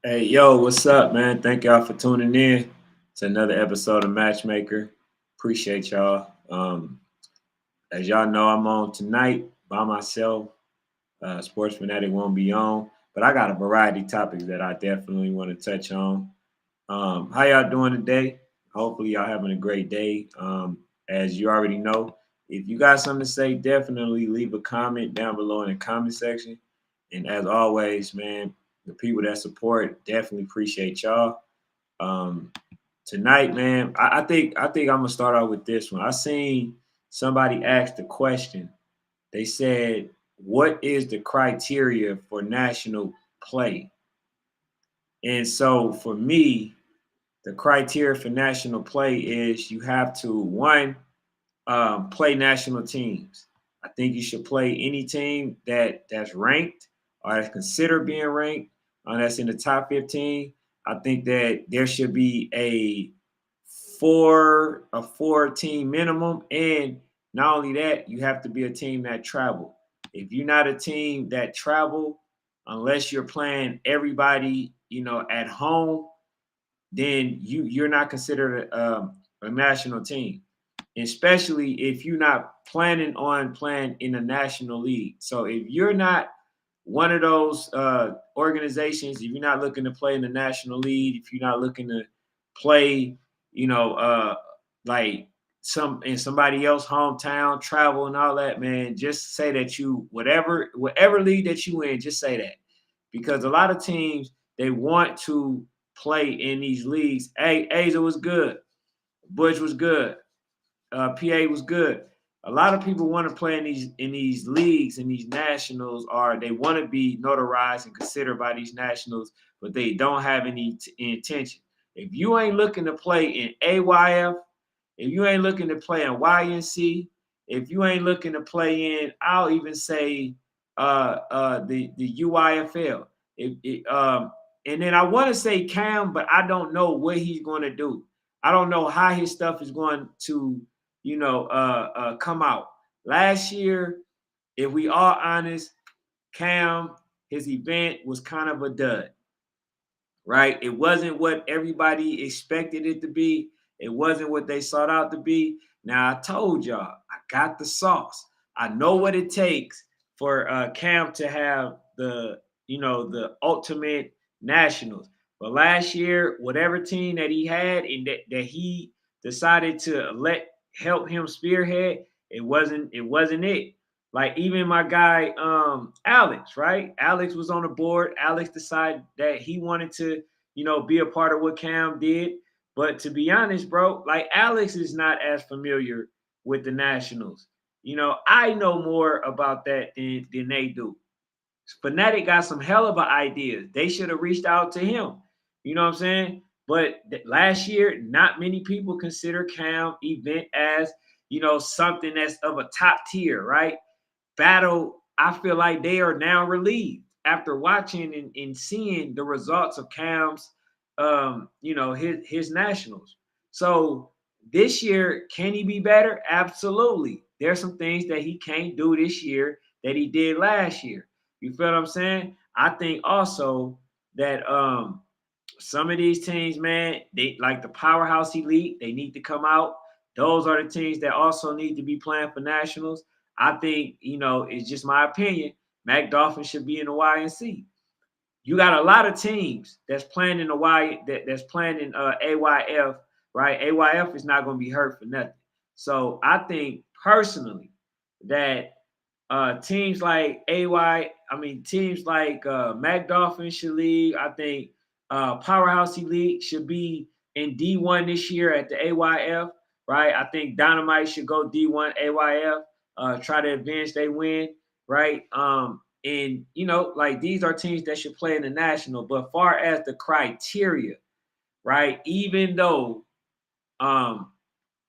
Hey, yo, what's up, man? Thank y'all for tuning in to another episode of Matchmaker. Appreciate y'all. As y'all know, I'm on tonight by myself. Sports Fanatic won't be on, but I got a variety of topics that I definitely want to touch on. How y'all doing today? Hopefully, y'all having a great day. As you already know, if you got something to say, definitely leave a comment down below in the comment section. And as always, man, the people that support definitely appreciate y'all. Um, Tonight, man, I think I'm gonna start out with this one. I seen somebody ask the question. They said, "What is the criteria for national play?" And so for me, the criteria for national play is you have to one play national teams. I think you should play any team that's ranked or that's considered being ranked, that's in the top 15. I think that there should be a four team minimum, and not only that, you have to be a team that travel. If you're not a team that travel, unless you're playing everybody, at home, then you're not considered a national team, especially if you're not planning on playing in a national league. So if you're not one of those organizations, if you're not looking to play in the national league, if you're not looking to play, you know, like some in somebody else hometown, travel and all that, man, just say that you whatever league that you in, just say that, because a lot of teams, they want to play in these leagues. Hey, Asia was good, Butch was good, PA was good. A lot of people want to play in these leagues, in these nationals, or they want to be notarized and considered by these nationals, but they don't have any intention. If you ain't looking to play in AYF, if you ain't looking to play in YNC, if you ain't looking to play in, I'll even say the UIFL. And then I want to say Cam, but I don't know what he's going to do. I don't know how his stuff is going to, come out. Last year, if we are honest, Cam, his event was kind of a dud, right? It wasn't what everybody expected it to be. It wasn't what they sought out to be. Now I told y'all, I got the sauce. I know what it takes for Cam to have the ultimate nationals. But last year, whatever team that he had and that he decided to let help him spearhead, it wasn't it. Like even my guy Alex, right? Alex was on the board. Alex decided that he wanted to, be a part of what Cam did. But to be honest, bro, like Alex is not as familiar with the Nationals. I know more about that than they do. Fanatic got some hell of ideas. They should have reached out to him. You know what I'm saying? But last year, not many people consider Cam event as, something that's of a top tier, right? Battle, I feel like they are now relieved after watching and seeing the results of Cam's, his nationals. So this year, can he be better? Absolutely. There's some things that he can't do this year that he did last year. You feel what I'm saying? I think also that some of these teams, man, they like the powerhouse elite. They need to come out. Those are the teams that also need to be playing for nationals. I think, it's just my opinion. Mac Dolphin should be in the YNC. You got a lot of teams that's playing in the that's playing in AYF, right? AYF is not going to be hurt for nothing. So I think personally that teams like teams like Mac Dolphin should leave. I think Powerhouse Elite should be in D1 this year at the AYF, right? I think Dynamite should go D1 AYF, try to advance they win, right? And like these are teams that should play in the national. But far as the criteria, right? Even though um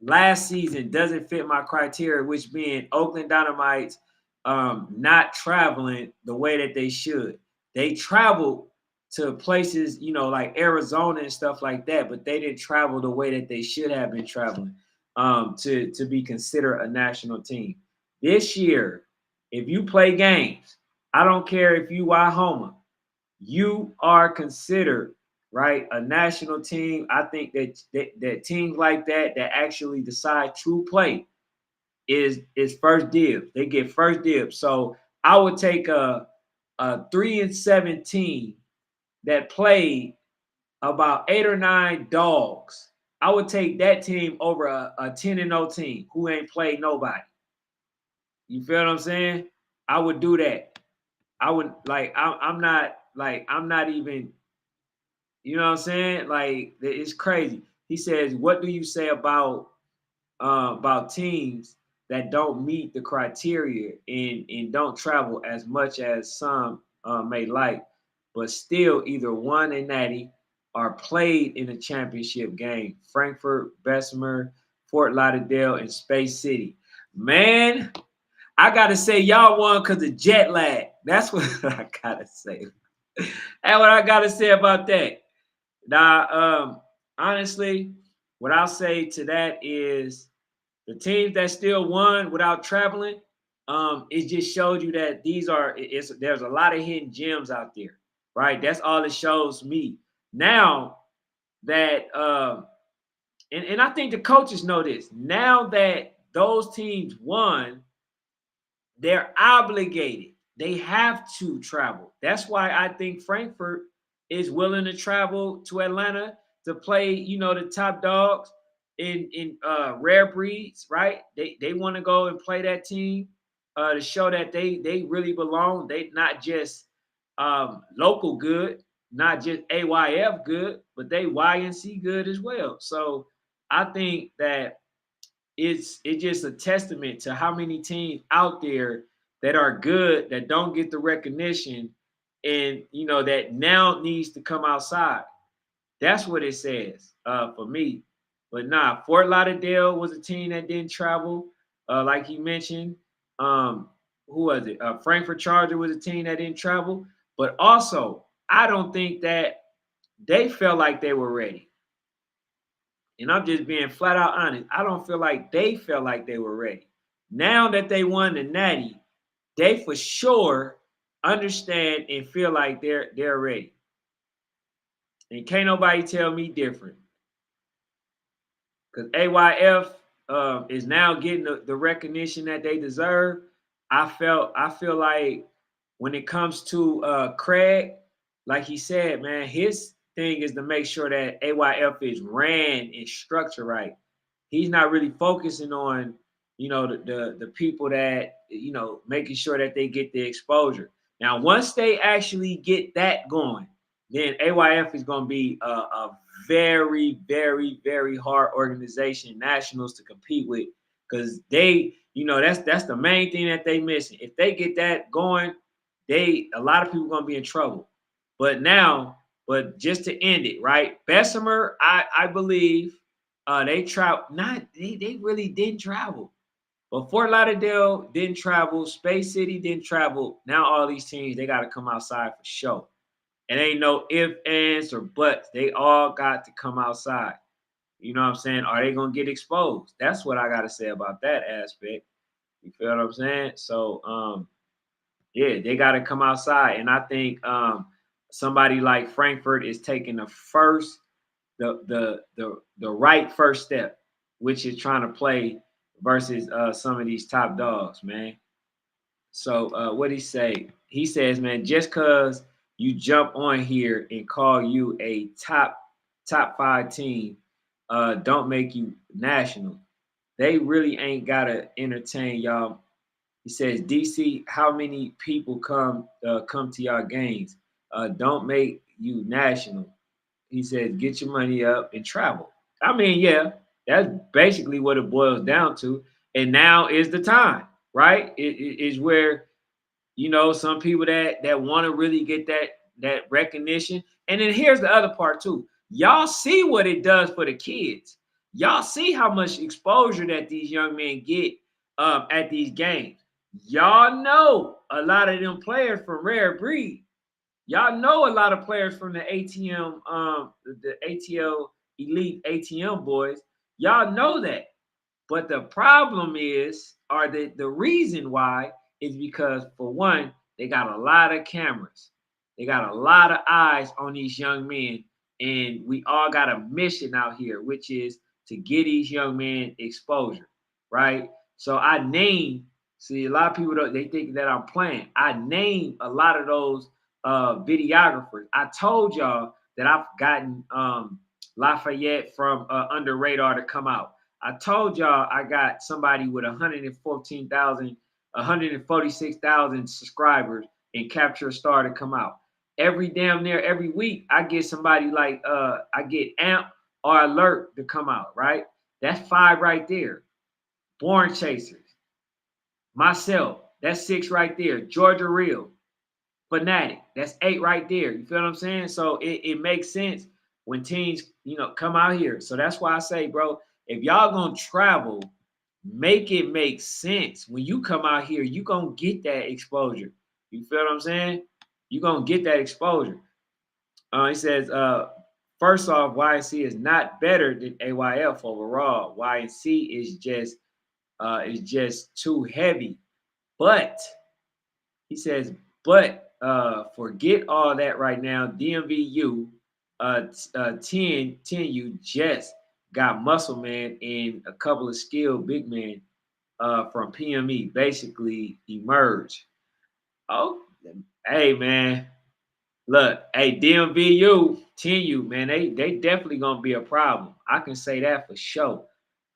last season doesn't fit my criteria, which being Oakland Dynamites not traveling the way that they should. They traveled to places, like Arizona and stuff like that, but they didn't travel the way that they should have been traveling to be considered a national team. This year, if you play games, I don't care if you Homer. you are considered, right, a national team. I think that teams like that actually decide true play is first dibs. They get first dibs. So I would take a 3-7 team that played about 8 or 9 dogs. I would take that team over a 10-0 team who ain't played nobody. You feel what I'm saying? I would do that. I would like I'm not even, you know what I'm saying? Like it's crazy. He says, what do you say about teams that don't meet the criteria and don't travel as much as some may like, but still either won a natty or played in a championship game? Frankfurt, Bessemer, Fort Lauderdale, and Space City. Man, I gotta say y'all won because of jet lag. That's what I gotta say. That's what I gotta say about that. Now, honestly, what I'll say to that is the teams that still won without traveling, it just showed you that there's a lot of hidden gems out there, right? That's all it shows me. Now that and I think the coaches know this. Now that those teams won, they're obligated. They have to travel. That's why I think Frankfurt is willing to travel to Atlanta to play, the top dogs in rare breeds, right? They want to go and play that team to show that they really belong. They not just local good, not just AYF good, but they YNC good as well. So I think that it's just a testament to how many teams out there that are good that don't get the recognition and that now needs to come outside. That's what it says for me. But nah, Fort Lauderdale was a team that didn't travel, like he mentioned. Who was it? Frankfurt Charger was a team that didn't travel. But also, I don't think that they felt like they were ready. And I'm just being flat out honest. I don't feel like they felt like they were ready. Now that they won the Natty, they for sure understand and feel like they're ready. And can't nobody tell me different. Because AYF is now getting the recognition that they deserve. I feel like when it comes to Craig, like he said, man, his thing is to make sure that AYF is ran and structured right. He's not really focusing on, the people that, making sure that they get the exposure. Now, once they actually get that going, then AYF is going to be a very, very, very hard organization, nationals to compete with, because that's the main thing that they missing. If they get that going, a lot of people are going to be in trouble. But just to end it, right? Bessemer, I believe they travel. They really didn't travel. But Fort Lauderdale didn't travel. Space City didn't travel. Now all these teams, they got to come outside for sure. It ain't no ifs, ands, or buts. They all got to come outside. You know what I'm saying? Are they gonna get exposed? That's what I gotta say about that aspect. You feel what I'm saying? So yeah, they gotta come outside. And I think somebody like Frankfurt is taking the right first step, which is trying to play versus some of these top dogs, man. So what he say? He says, man, just cause you jump on here and call you a top 5 team, don't make you national. They really ain't gotta entertain y'all. He says, DC, how many people come to y'all games? Don't make you national. He says, get your money up and travel. I mean, yeah, that's basically what it boils down to. And now is the time, right? It is where some people that want to really get that recognition. And then here's the other part too. Y'all see what it does for the kids. Y'all see how much exposure that these young men get at these games. Y'all know a lot of them players from Rare Breed. Y'all know a lot of players from the the ATL Elite ATM boys. Y'all know that. But the problem is, or the reason why is because, for one, they got a lot of cameras. They got a lot of eyes on these young men, and we all got a mission out here, which is to get these young men exposure, right? So I name, see, a lot of people don't, they think that I'm playing. I name a lot of those videographers. I told y'all that I've gotten Lafayette from Under Radar to come out. I told y'all I got somebody with 114,000, 146,000 subscribers and Capture a Star to come out. Every damn near every week, I get somebody like I get Amp or Alert to come out, right? That's 5 right there. Born Chasers, myself, that's 6 right there. Georgia Real, Fanatic, that's 8 right there. You feel what I'm saying? So it makes sense when teams, come out here. So that's why I say, bro, if y'all gonna travel, make it make sense. When you come out here, you gonna get that exposure. You feel what I'm saying? You gonna get that exposure. He says, first off, YNC is not better than AYF overall. YNC is just too heavy. But he says, but forget all that right now. DMVU 10U just got Muscle Man and a couple of skilled big men from PME basically emerge. Oh, hey man, look, hey DMVU 10U man, they definitely gonna be a problem. I can say that for sure.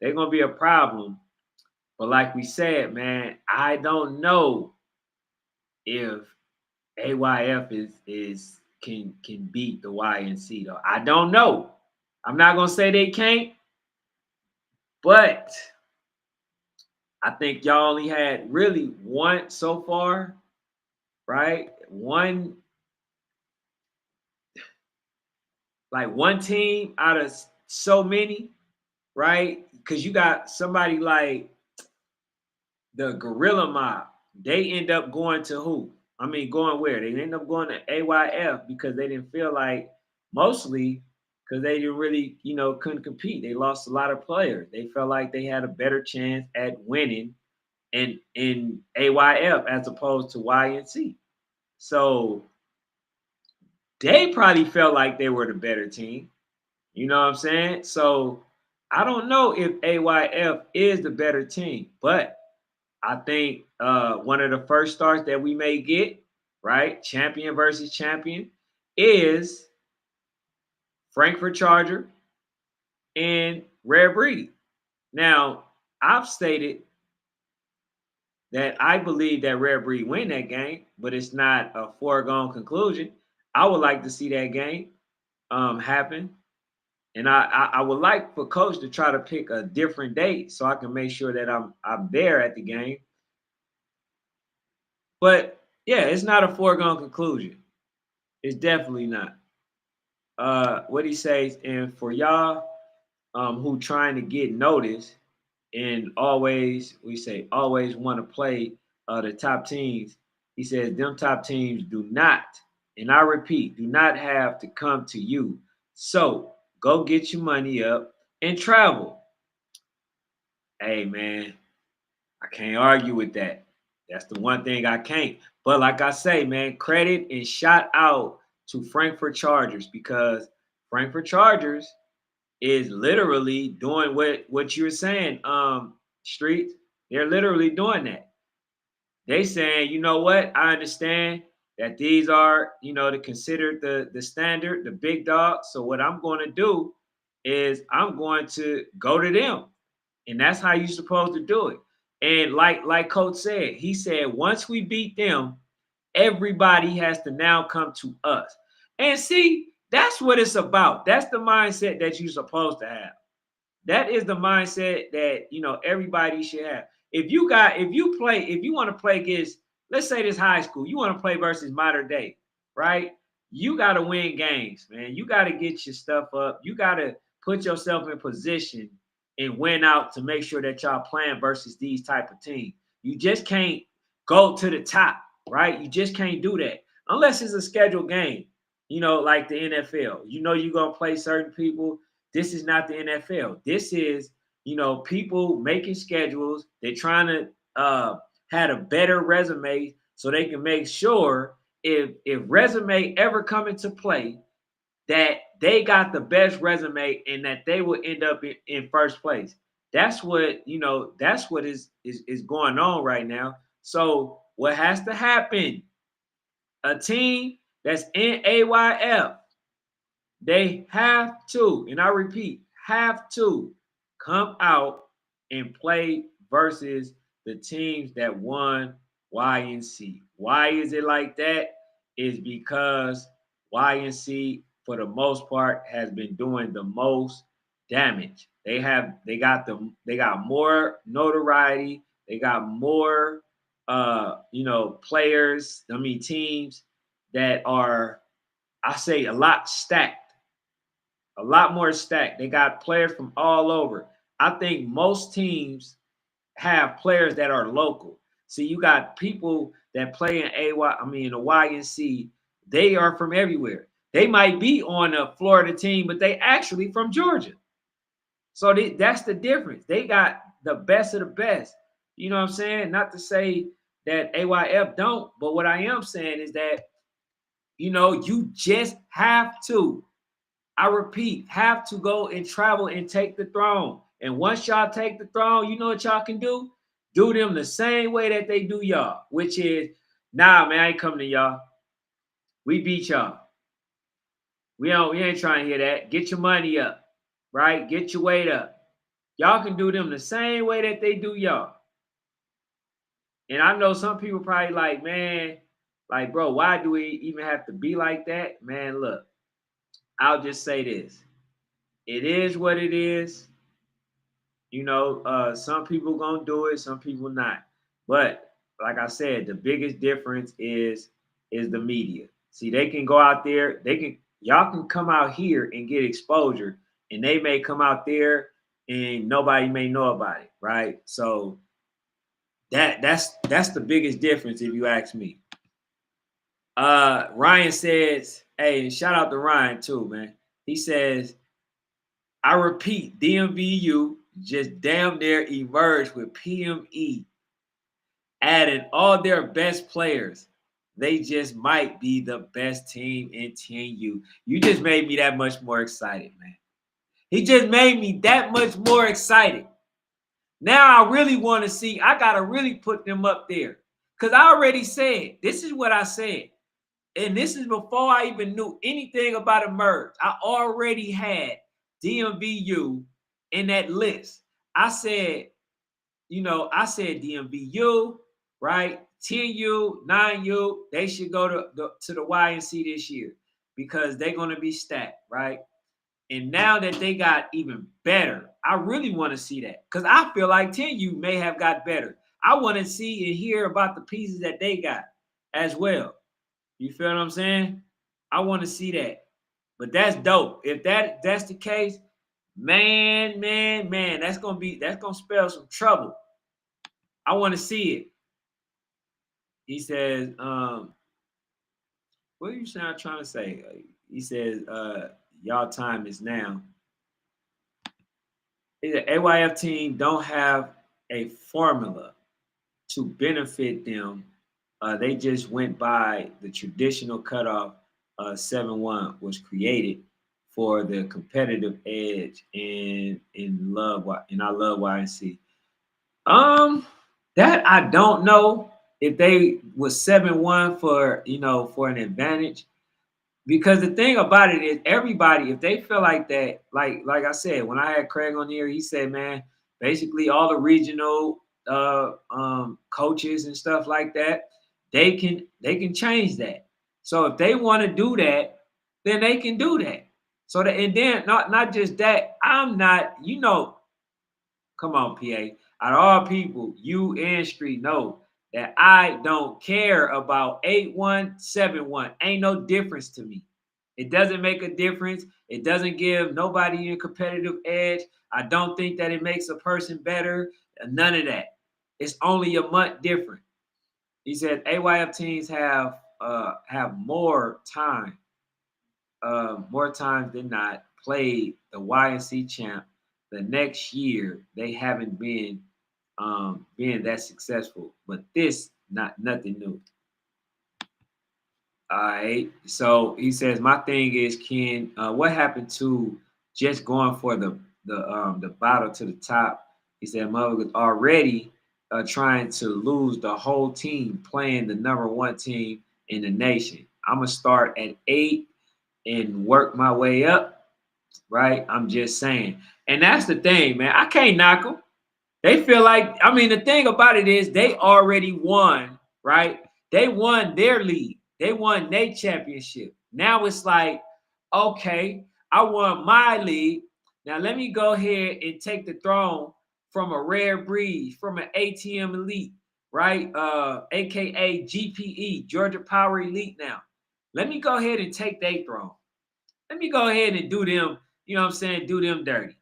They're gonna be a problem. But like we said, man, I don't know if AYF is can beat the YNC though. I don't know. I'm not gonna say they can't, but I think y'all only had really one so far, right? One team out of so many, right? Because you got somebody like the Gorilla Mob. They end up going to who? I mean, going where? They end up going to AYF because they didn't feel like, mostly because they didn't really, couldn't compete. They lost a lot of players. They felt like they had a better chance at winning in AYF as opposed to YNC. So they probably felt like they were the better team. You know what I'm saying? So I don't know if AYF is the better team, but I think one of the first starts that we may get, right, champion versus champion, is Frankfurt Charger and Rare Breed. Now, I've stated that I believe that Rare Breed win that game, but it's not a foregone conclusion. I would like to see that game happen. And I would like for coach to try to pick a different date so I can make sure that I'm there at the game. But yeah, it's not a foregone conclusion. It's definitely not. What he says, and for y'all who trying to get noticed and always want to play the top teams, he says them top teams do not, and I repeat, do not have to come to you. So go get your money up and travel. Hey man, I can't argue with that. That's the one thing I can't. But like I say, man, credit and shout out to Frankfurt Chargers, because Frankfurt Chargers is literally doing what you're saying, Street. They're literally doing that. They saying, you know what? I understand that these are, to consider the standard, the big dogs. So what I'm going to do is I'm going to go to them. And that's how you're supposed to do it. And like Coach said, he said, once we beat them, everybody has to now come to us. And see, that's what it's about. That's the mindset that you're supposed to have. That is the mindset that everybody should have. If you want to play against, let's say this high school, you want to play versus modern day, right? You got to win games, man. You got to get your stuff up. You got to put yourself in position and win out to make sure that y'all playing versus these type of teams. You just can't go to the top, right? You just can't do that unless it's a scheduled game, like the NFL. You're going to play certain people. This is not the NFL. This is, people making schedules. They're trying to have a better resume so they can make sure if resume ever come into play, that they got the best resume and that they will end up in first place. That's what that's what is going on right now. So what has to happen? A team that's in AYF, they have to, and I repeat, have to come out and play versus the teams that won YNC. Why is it like that? Is because YNC, for the most part, has been doing the most damage. They got more notoriety. They got more players. I mean teams that are, I say, a lot stacked, a lot more stacked. They got players from all over. I think most teams have players that are local. See, you got people that play in the YNC. They are from everywhere. They might be on a Florida team, but they actually from Georgia. So that's the difference. They got the best of the best. You know what I'm saying? Not to say that AYF don't, but what I am saying is that, you just have to, I repeat, have to go and travel and take the throne. And once y'all take the throne, you know what y'all can do? Do them the same way that they do y'all, which is, nah, man, I ain't coming to y'all. We beat y'all. We ain't trying to hear that. Get your money up, right? Get your weight up. Y'all can do them the same way that they do y'all. And I know some people probably like, man, like, bro, why do we even have to be like that? Man, look, I'll just say this. It is what it is. Some people gonna do it, some people not. But like I said, the biggest difference is the media. See, they can go out there, y'all can come out here and get exposure, and they may come out there and nobody may know about it, right? So that's the biggest difference if you ask me. Ryan says, hey, and shout out to Ryan too, man. He says, I repeat, DMVU just damn near emerged with PME, adding all their best players. They just might be the best team in 10U. You just made me that much more excited, man. He just made me that much more excited. Now I really want to see, I got to really put them up there. Because I already said, this is what I said. And this is before I even knew anything about Emerge. I already had DMVU in that list. I said DMVU, right? 10U, 9U, they should go to the YNC this year because they're going to be stacked, right? And now that they got even better, I really want to see that because I feel like 10U may have got better. I want to see and hear about the pieces that they got as well. You feel what I'm saying? I want to see that. But that's dope. If that's the case, man, that's gonna spell some trouble. I want to see it. He says, what are you trying to say? He says, y'all time is now. The AYF team don't have a formula to benefit them. They just went by the traditional cutoff. 7-1 was created for the competitive edge and I love YNC. That I don't know if they was 7-1 for an advantage. Because the thing about it is everybody, if they feel like that, like I said, when I had Craig on here, he said, man, basically all the regional coaches and stuff like that, they can change that. So if they want to do that, then they can do that. So that, and then not just that, I'm not, come on, PA. Out of all people, you and Street know that I don't care about 8-1, 7-1. Ain't no difference to me. It doesn't make a difference. It doesn't give nobody a competitive edge. I don't think that it makes a person better. None of that. It's only a month different. He said AYF teams have more times than not played the YNC champ. The next year they haven't been that successful, but this nothing new. All right. So he says, my thing is, Ken, what happened to just going for the bottle to the top? He said, mother was already trying to lose the whole team playing the number one team in the nation. I'm gonna start at 8 and work my way up. Right. I'm just saying, and that's the thing, man. I can't knock them. They feel like, I mean, the thing about it is they already won, right? They won their league. They won their championship. Now it's like, okay, I won my league. Now let me go ahead and take the throne from a rare breed, from an ATM Elite, right? AKA GPE, Georgia Power Elite now. Let me go ahead and take their throne. Let me go ahead and do them, you know what I'm saying, do them dirty,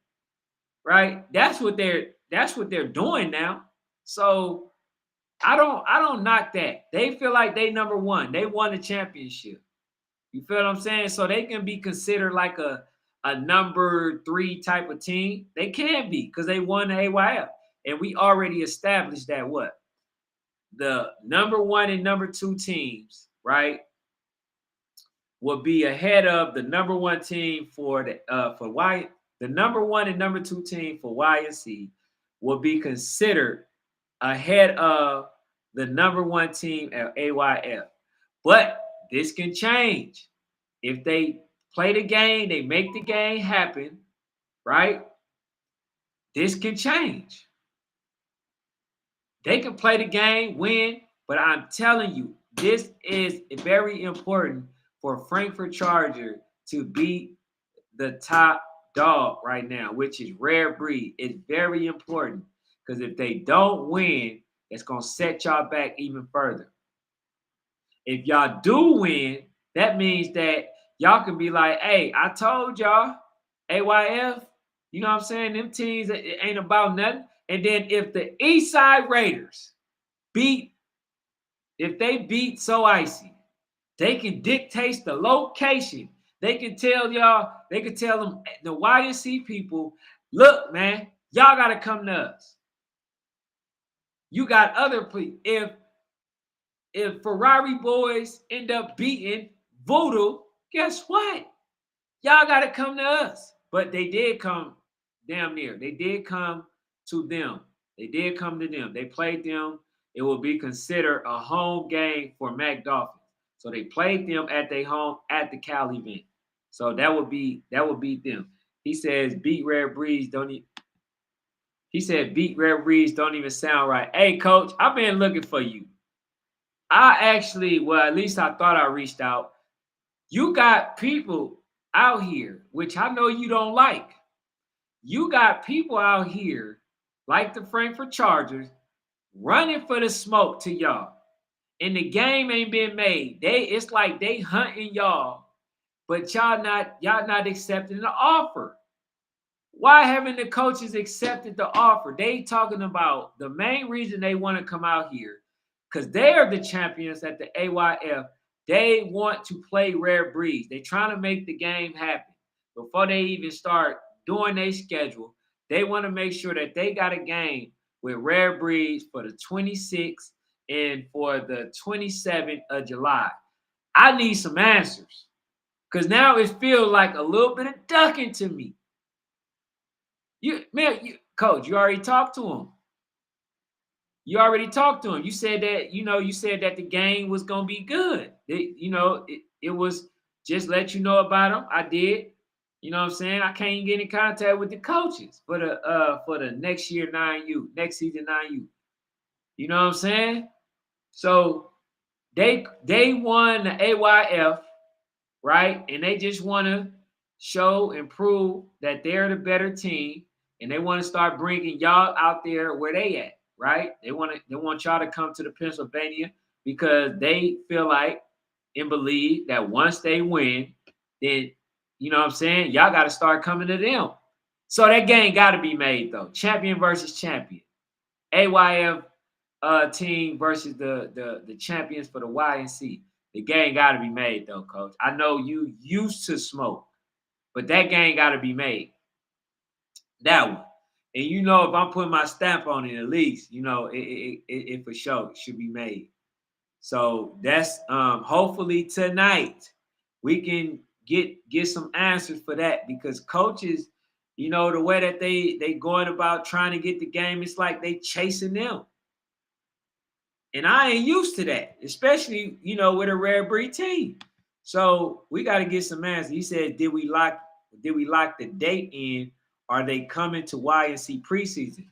right? That's what they're doing now. So I don't knock that. They feel like they number one. They won the championship. You feel what I'm saying? So they can be considered like a number 3 type of team. They can be because they won the AYF. And we already established that what? The number 1 and number 2 teams, right, will be ahead of the number 1 team for the number 1 and number 2 team for YNC will be considered ahead of the number 1 team at AYF. But this can change. If they play the game, they make the game happen, right? This can change. They can play the game, win, but I'm telling you, this is very important for Frankfurt Charger to beat the top dog right now, which is Rare Breed. It's very important because if they don't win, it's going to set y'all back even further. If y'all do win, that means that y'all can be like, hey, I told y'all, AYF, you know what I'm saying? Them teams, it ain't about nothing. And then if the Eastside Raiders beat, if they beat So Icy, they can dictate the location. They can tell y'all, they can tell them, the YNC people, look, man, y'all got to come to us. You got other people. If Ferrari boys end up beating Voodoo, guess what? Y'all got to come to us. But they did come damn near. They did come to them. They did come to them. They played them. It will be considered a home game for Mac Dolphins. So they played them at their home at the Cal event. So that would be them. He says beat Rare Breeze he said beat Rare Breeze don't even sound right. Hey coach, I've been looking for you. I actually, well, at least I thought I reached out. You got people out here, which I know you don't like. You got people out here, like the Frankfurt Chargers, running for the smoke to y'all. And the game ain't been made. It's like they hunting y'all, but y'all not accepting the offer. Why haven't the coaches accepted the offer? They talking about the main reason they want to come out here, because they are the champions at the AYF. They want to play Rare Breeds. They trying to make the game happen. Before they even start doing their schedule, they want to make sure that they got a game with Rare Breeds for the 26th and for the 27th of July. I need some answers because now it feels like a little bit of ducking to me. Coach, you already talked to him. You already talked to him. You said that the game was gonna be good. It was just let you know about him. I did. You know what I'm saying? I can't get in contact with the coaches for the next year 9U, next season 9U. You know what I'm saying? So they won the AYF, right? And they just want to show and prove that they're the better team, and they want to start bringing y'all out there where they at, right? They want y'all to come to the Pennsylvania because they feel like and believe that once they win, then you know what I'm saying, y'all got to start coming to them. So that game got to be made though. Champion versus champion. AYF team versus the champions for the YNC. The game got to be made though, coach. I know you used to smoke, but that game got to be made. That one. And if I'm putting my stamp on it, at least, it for sure should be made. So that's hopefully tonight we can get some answers for that, because coaches, the way that they going about trying to get the game, it's like they chasing them. And I ain't used to that, especially, with a rare breed team. So we got to get some answers. He said, did we lock the date in? Are they coming to YNC preseason?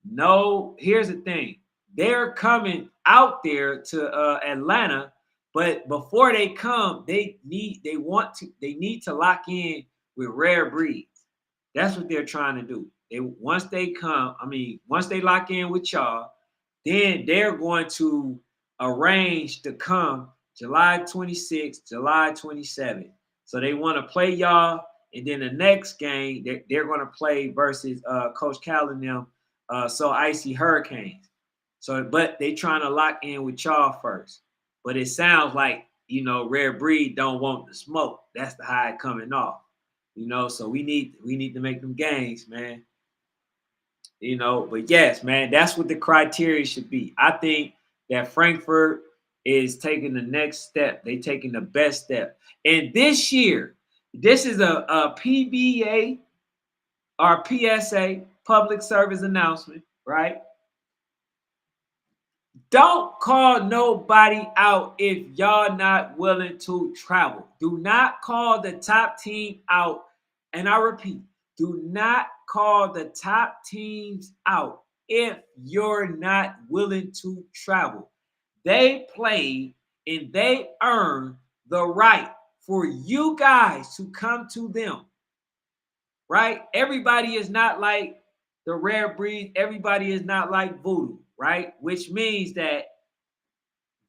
No, here's the thing. They're coming out there to Atlanta, but before they come, they need to lock in with rare breeds. That's what they're trying to do. Once they lock in with y'all, then they're going to arrange to come July 26th, July 27th. So they want to play y'all, and then the next game they're going to play versus Coach Cal and them, So Icy Hurricanes. So, but they trying to lock in with y'all first. But it sounds like, Rare Breed don't want the smoke. That's the high coming off. So we need to make them games, man. But yes, man, that's what the criteria should be. I think that Frankfurt is taking the next step. They taking the best step. And this year, this is a PBA or PSA, public service announcement, right? Don't call nobody out if y'all not willing to travel. Do not call the top team out. And I repeat, do not call the top teams out if you're not willing to travel. They play and they earn the right for you guys to come to them, right? Everybody is not like the Rare Breed. Everybody is not like Voodoo, right? Which means that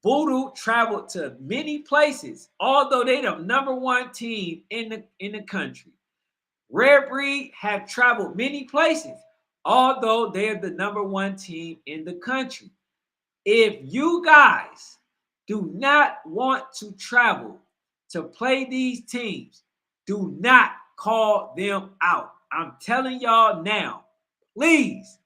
Voodoo traveled to many places, although they're the number one team in the country. Rare Breed have traveled many places, although they're the number one team in the country. If you guys do not want to travel to play these teams, do not call them out. I'm telling y'all now, please,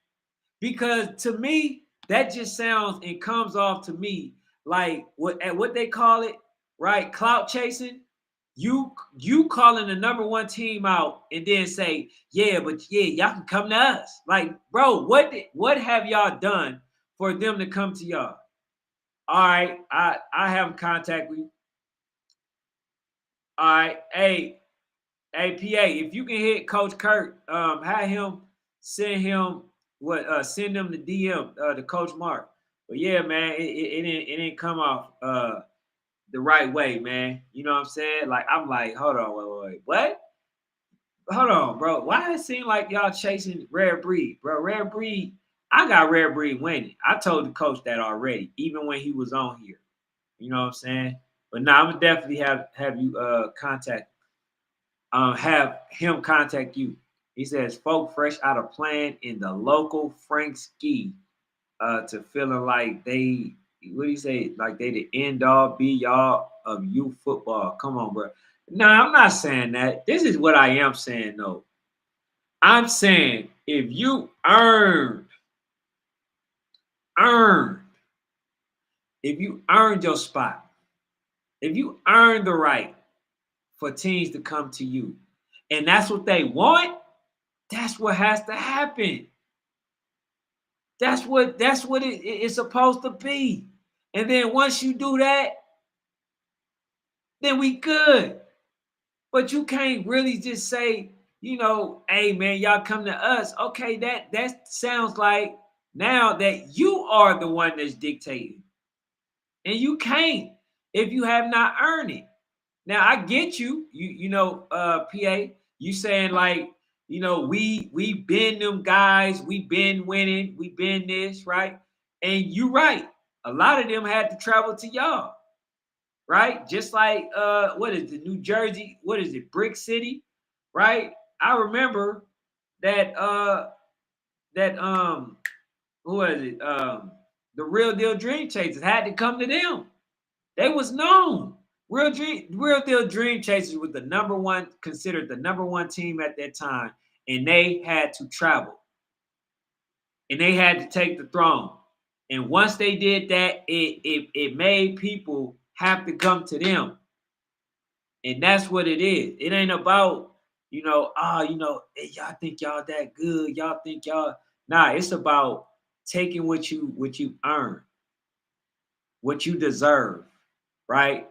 because to me, that just sounds and comes off to me like what they call it, right? Clout chasing. You calling the number one team out and then say, yeah, but yeah, y'all can come to us. Like, bro, what have y'all done for them to come to y'all? All right, I have contact with you. All right, hey, PA, if you can hit Coach Kurt, have him send him send them the DM to Coach Mark. But yeah, man, it didn't come off the right way, man. You know what I'm saying? Like, I'm like, hold on, wait, what? Hold on, bro. Why it seem like y'all chasing Rare Breed, bro? Rare Breed, I got Rare Breed winning. I told the coach that already, even when he was on here. You know what I'm saying? But now I'm gonna definitely have you have him contact you. He says, folk fresh out of playing in the local Frank Ski to feeling like they, what do you say, like they the end all be all of youth football. Come on, bro. No, I'm not saying that. This is what I am saying, though. I'm saying if you earned, if you earned your spot, if you earned the right for teams to come to you, and that's what they want, that's what has to happen. That's what it's supposed to be. And then once you do that, then we good. But you can't really just say, hey man, y'all come to us. Okay, that sounds like now that you are the one that's dictating. And you can't if you have not earned it. Now I get you. PA, you saying like, we been them guys, we been winning, we been this, right? And you right. A lot of them had to travel to y'all, right? Just like what is it, New Jersey? What is it, Brick City, right? I remember that who is it? The Real Deal Dream Chasers had to come to them. They was known. Real Deal Dream Chasers was considered the number one team at that time, and they had to travel. And they had to take the throne. And once they did that, it made people have to come to them. And that's what it is. It ain't about, hey, y'all think y'all that good. Y'all think y'all nah, it's about taking what you earn, what you deserve, right?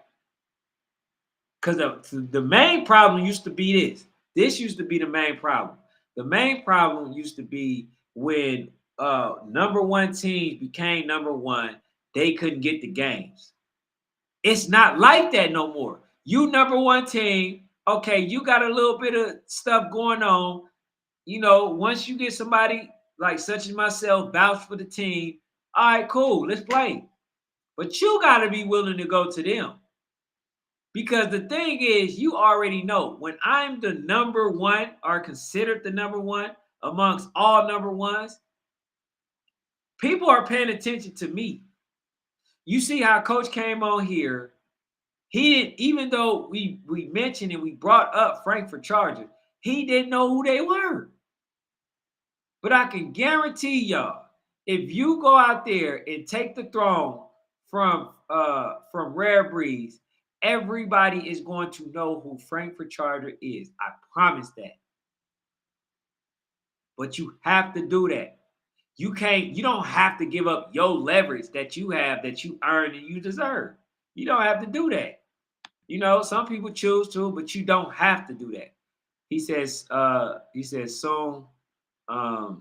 Because the main problem used to be this. This used to be the main problem. The main problem used to be when number one teams became number one, they couldn't get the games. It's not like that no more. You number one team, okay, you got a little bit of stuff going on. Once you get somebody like such as myself vouch for the team, all right, cool, let's play. But you got to be willing to go to them. Because the thing is, you already know when I'm the number one or considered the number one amongst all number ones, people are paying attention to me. You see how Coach came on here. He didn't, even though we mentioned and we brought up Frankfurt Chargers, he didn't know who they were. But I can guarantee y'all, if you go out there and take the throne from Rare Breeze, everybody is going to know who Frankfurt Charger is. I promise that. But you have to do that. You don't have to give up your leverage that you have, that you earn and you deserve. You don't have to do that. Some people choose to, but you don't have to do that. He says soon, what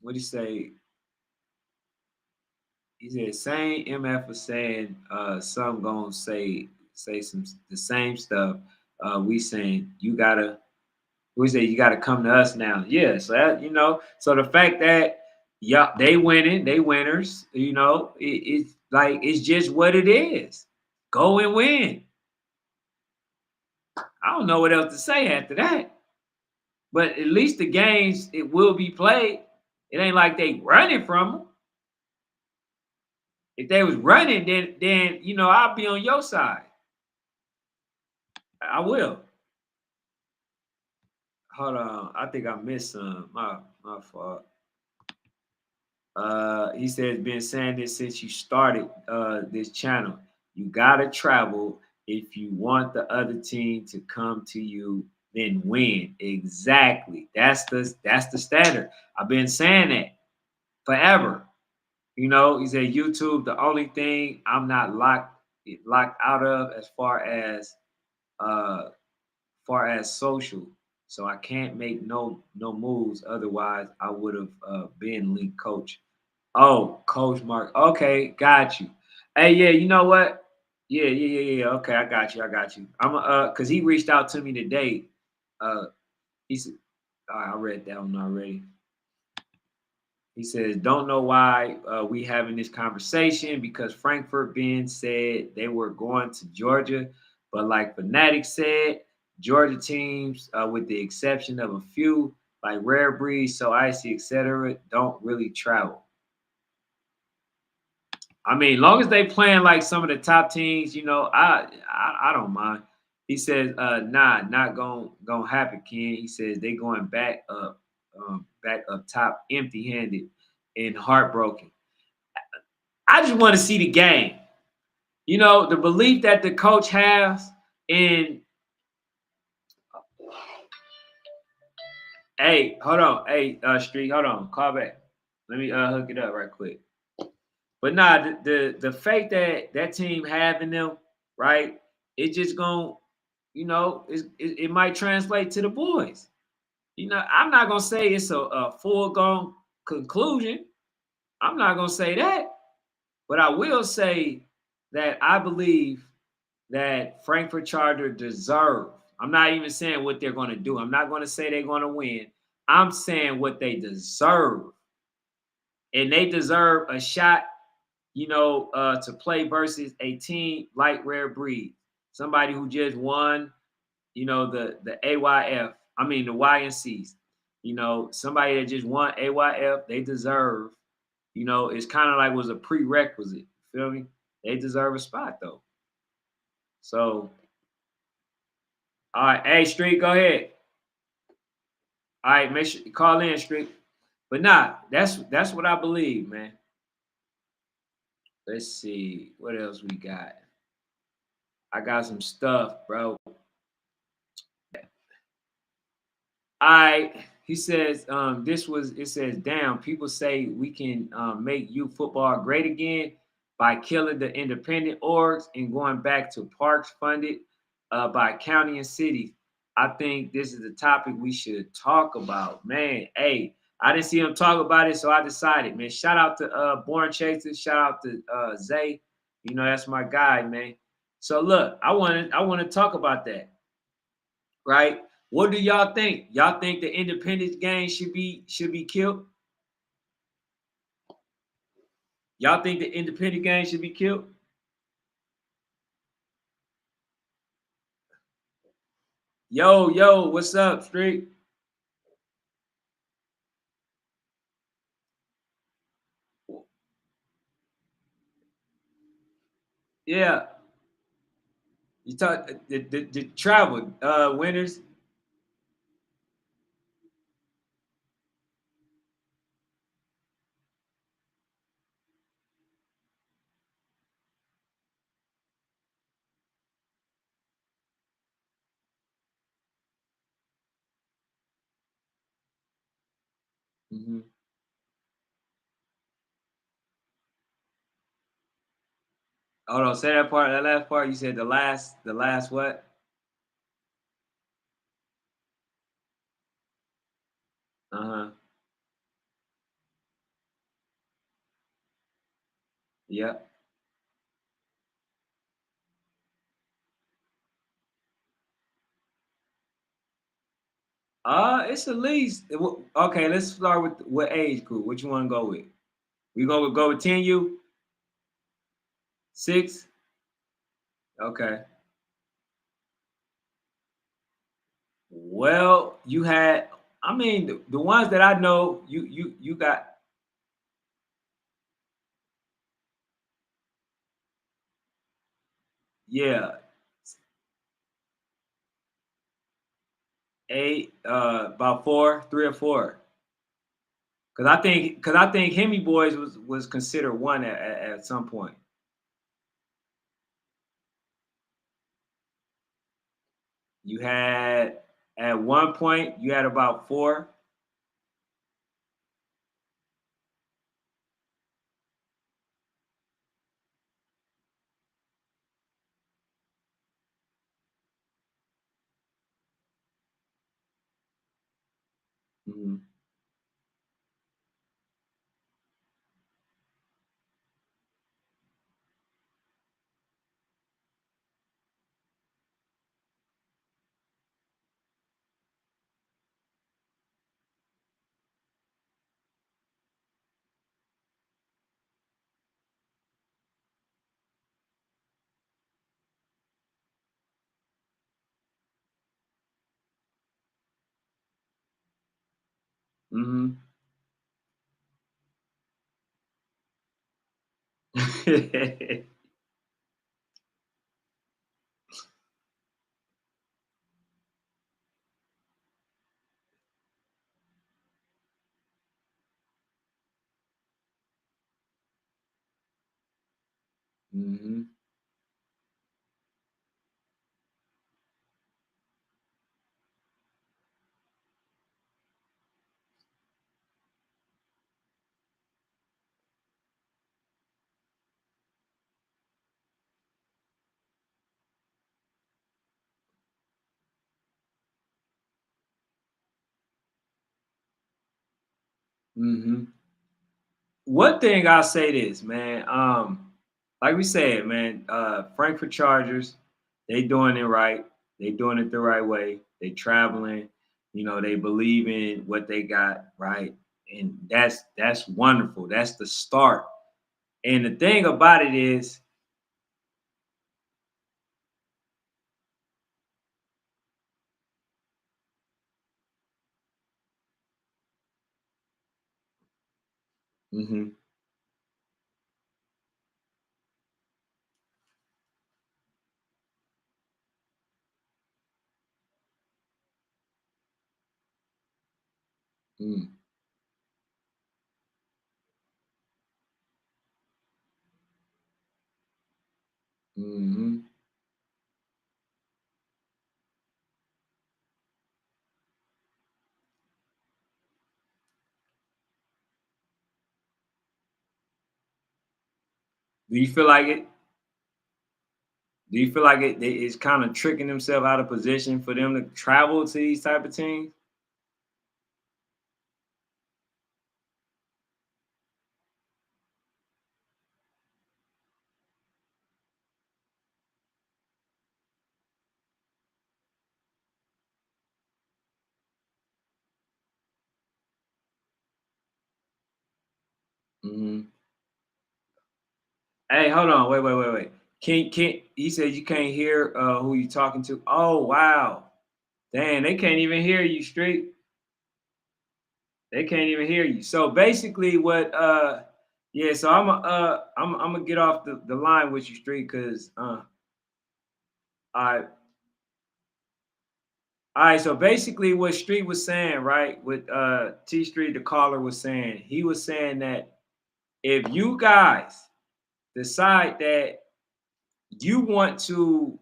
do you say? He said same MF was saying some gonna say some the same stuff. We saying we say you gotta come to us now. Yeah, so so the fact that they winning, they winners, it's like it's just what it is. Go and win. I don't know what else to say after that. But at least the games it will be played. It ain't like they running from them. If they was running, then I'll be on your side. I will. Hold on. I think I missed some. My fault. He says, been saying this since you started this channel. You gotta travel if you want the other team to come to you, then win. Exactly. That's the standard. I've been saying that forever. He said YouTube, the only thing I'm not locked out of as far as social. So I can't make no moves. Otherwise, I would have been lead coach. Oh, Coach Mark. Okay, got you. Hey, yeah, you know what? Yeah. Okay, I got you. I'm cause he reached out to me today. He said, I read that one already. He says, don't know why we having this conversation because Frankfurt Ben said they were going to Georgia, but like Fanatics said, Georgia teams, with the exception of a few like Rare Breed, So Icy, etc., don't really travel. I mean, long as they playing like some of the top teams, I don't mind. He says, not gonna happen, Ken. He says they going back up top, empty-handed and heartbroken. I just want to see the game. The belief that the coach has in. Hey, hold on. Hey, Street, hold on. Call back. Let me hook it up right quick. But nah, the fact that that team having them, right? It just gonna, it might translate to the boys. I'm not gonna say it's a foregone conclusion. I'm not gonna say that, but I will say that I believe that Frankfurt Charger deserve. I'm not even saying what they're going to do. I'm not going to say they're going to win. I'm saying what they deserve. And they deserve a shot, to play versus a team like Rare Breed. Somebody who just won, the AYF. I mean the YNCs. Somebody that just won AYF, they deserve, it's kind of like was a prerequisite. Feel me? They deserve a spot though. So, all right, hey Street, go ahead. All right, make sure you call in, Street. But nah, that's what I believe, man. Let's see what else we got. I got some stuff, bro. He says, it says, damn, people say we can make youth football great again by killing the independent orgs and going back to parks funded by county and cities. I think this is a topic we should talk about. Man, hey, I didn't see him talk about it, so I decided, man. Shout out to Born Chasers, shout out to Zay. You know, that's my guy, man. So look, I want to talk about that, right? What do y'all think? Y'all think the independence game should be killed? Y'all think the independent game should be killed? Yo, yo, what's up, Street? Yeah, you talk the travel winners. Mm-hmm. Hold on, say that part. That last part. You said the last what? Uh huh. Yep. It's at least okay. Let's start with what age group. What you want to go with? We gonna go with 10U, 6. Okay. Well, you had. I mean, the ones that I know, you got. Yeah, 8, about 4, 3 or 4. Because I think Hemi Boys was considered one at some point. You had at one point you had about 4. Mm-hmm. Mm-hmm. Mm-hmm. Mm-hmm. One thing I'll say this, man. Like we said, man, Frankfurt Chargers, they doing it right. They doing it the right way. They traveling, they believe in what they got, right? And that's wonderful. That's the start. And the thing about it is, mm-hmm, mm, Mm-hmm. Do you feel like it? Do you feel like it's kind of tricking themselves out of position for them to travel to these type of teams? Hmm. Hey, hold on. Wait. Can he said you can't hear who you talking to? Oh wow. Damn, they can't even hear you straight. They can't even hear you. So basically what yeah, so I'm gonna get off the line with you straight because I all right, so basically what Street was saying, right? What T Street the caller was saying, he was saying that if you guys decide that you want to,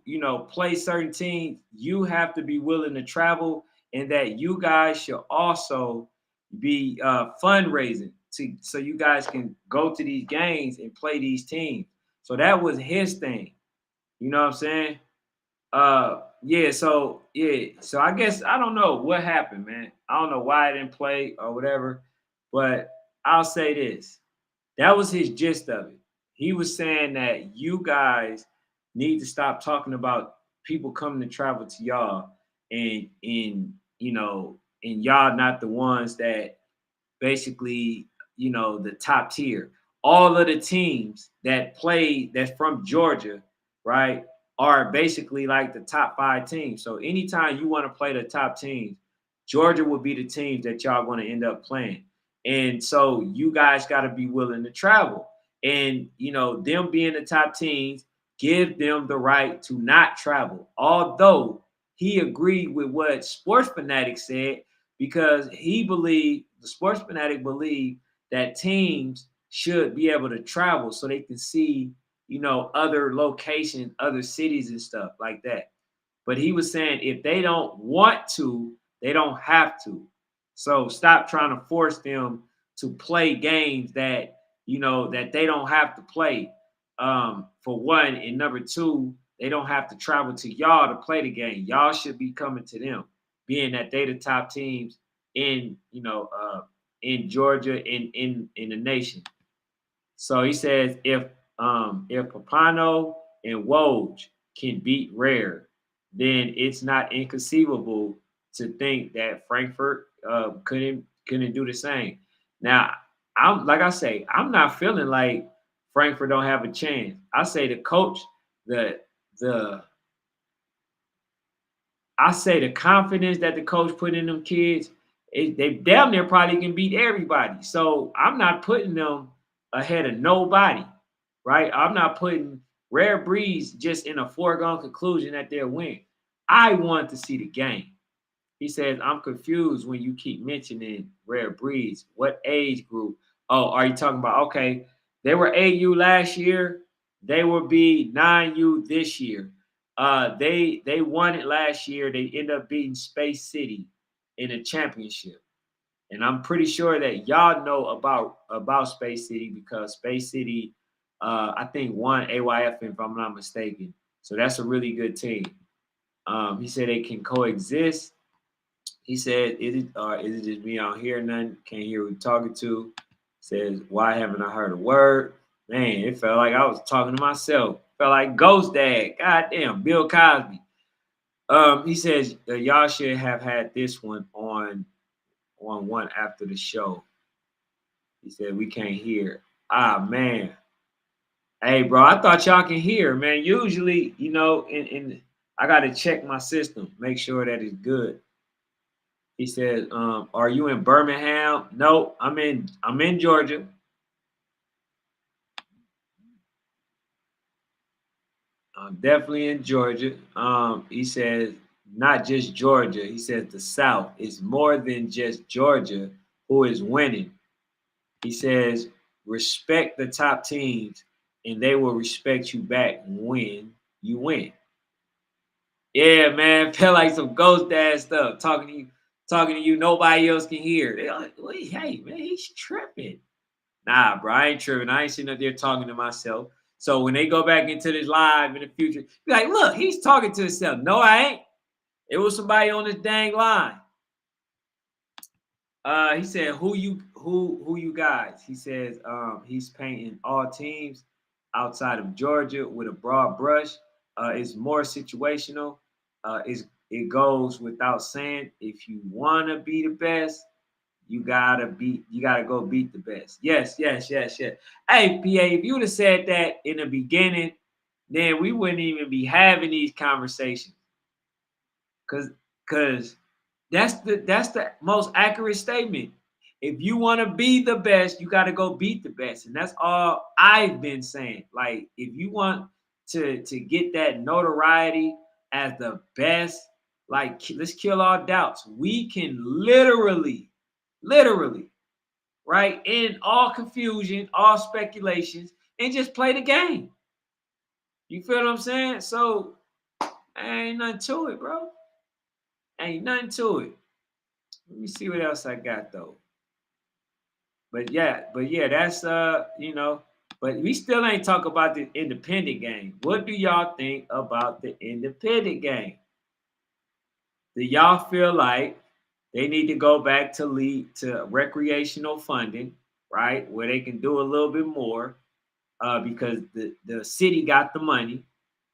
play certain teams, you have to be willing to travel, and that you guys should also be fundraising to so you guys can go to these games and play these teams. So that was his thing. You know what I'm saying? So I guess I don't know what happened, man. I don't know why I didn't play or whatever, but I'll say this. That was his gist of it. He was saying that you guys need to stop talking about people coming to travel to y'all and y'all not the ones that basically, the top tier. All of the teams that play that's from Georgia, right, are basically like the top five teams. So anytime you want to play the top teams, Georgia will be the teams that y'all going to end up playing. And so you guys got to be willing to travel. And them being the top teams give them the right to not travel. Although he agreed with what Sports Fanatics said because he believed the Sports Fanatic believed that teams should be able to travel so they can see, other locations, other cities and stuff like that. But he was saying if they don't want to, they don't have to. So stop trying to force them to play games that they don't have to play. For one, and number two, they don't have to travel to y'all to play the game. Y'all should be coming to them, being that they the top teams in Georgia in the nation. So he says if Papano and Woj can beat Rare, then it's not inconceivable to think that Frankfurt couldn't do the same. Now, I'm like I say, I'm not feeling like Frankfurt don't have a chance. I say the coach, the the I say the confidence that the coach put in them kids, they damn near probably can beat everybody. So I'm not putting them ahead of nobody, right? I'm not putting Rare Breeze just in a foregone conclusion that they'll win. I want to see the game. He says, I'm confused when you keep mentioning Rare Breeze. What age group? Oh, are you talking about? Okay, they were 8U last year. They will be 9U this year. They won it last year. They end up beating Space City in a championship. And I'm pretty sure that y'all know about Space City because Space City, I think, won AYF if I'm not mistaken. So that's a really good team. He said they can coexist. He said, is it just me out here? Nothing. Can't hear who talking to. Says, why haven't I heard a word? Man, it felt like I was talking to myself. Felt like Ghost Dad. God damn, Bill Cosby. He says y'all should have had this one on one after the show. He said we can't hear. Ah man. Hey bro, I thought y'all can hear, man. Usually, in I gotta check my system, make sure that it's good. He said, "Are you in Birmingham?" No, I'm in Georgia. I'm definitely in Georgia. He says, not just Georgia. He says the South is more than just Georgia who is winning. He says, respect the top teams and they will respect you back when you win. Yeah, man, felt like some ghost dad stuff. Talking to you, nobody else can hear. They're like, wait, hey, man, he's tripping. Nah, bro, I ain't tripping. I ain't sitting up there talking to myself. So when they go back into this live in the future, be like, look, he's talking to himself. No, I ain't. It was somebody on this dang line. He said, who you guys? He says he's painting all teams outside of Georgia with a broad brush. It's more situational. It goes without saying. If you want to be the best, you gotta go beat the best. Yes, yes, yes, yes. Hey, PA, if you would have said that in the beginning, then we wouldn't even be having these conversations. Cause that's the most accurate statement. If you want to be the best, you got to go beat the best. And that's all I've been saying. Like, if you want to get that notoriety as the best, like, let's kill all doubts. We can literally, right, in all confusion, all speculations, and just play the game. You feel what I'm saying? So ain't nothing to it, bro. Ain't nothing to it. Let me see what else I got though. But yeah, that's but we still ain't talk about the independent game. What do y'all think about the independent game? Do y'all feel like they need to go back to lead to recreational funding, right? Where they can do a little bit more because the city got the money,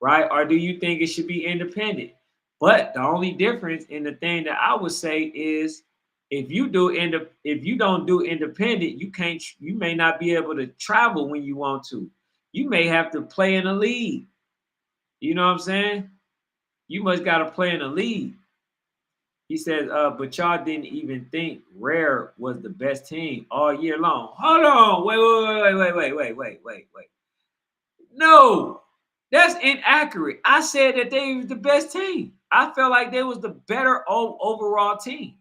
right? Or do you think it should be independent? But the only difference in the thing that I would say is if you don't do independent, you may not be able to travel when you want to. You may have to play in a league. You know what I'm saying? You must got to play in a league. He says, but y'all didn't even think Rare was the best team all year long. Hold on. Wait. No, that's inaccurate. I said that they was the best team. I felt like they was the better overall team.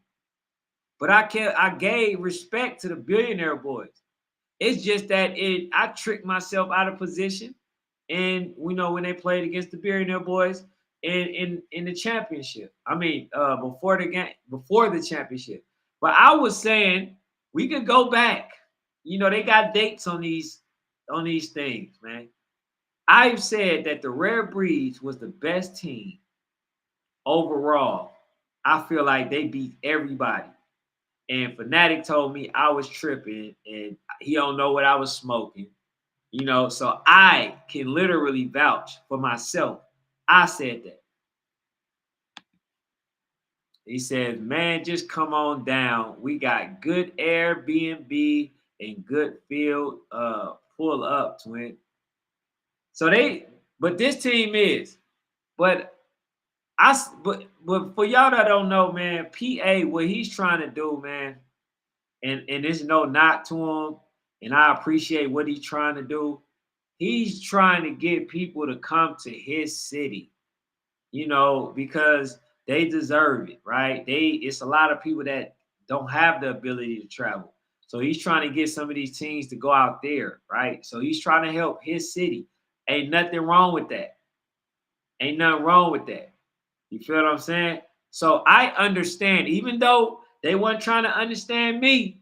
But I gave respect to the billionaire boys. It's just that I tricked myself out of position. And we know when they played against the billionaire boys in the championship. I mean, before the championship. But I was saying we could go back. They got dates on these things, man. I've said that the Rare Breeds was the best team overall. I feel like they beat everybody. And Fanatic told me I was tripping and he don't know what I was smoking. So I can literally vouch for myself. I said that. He said, man, just come on down. We got good Airbnb and good field. Pull up, twin. But this team is. But but for y'all that don't know, man, PA, what he's trying to do, man, and there's no knock to him, and I appreciate what he's trying to do. He's trying to get people to come to his city, because they deserve it, right? It's a lot of people that don't have the ability to travel. So he's trying to get some of these teams to go out there, right? So he's trying to help his city. Ain't nothing wrong with that. Ain't nothing wrong with that. You feel what I'm saying? So I understand, even though they weren't trying to understand me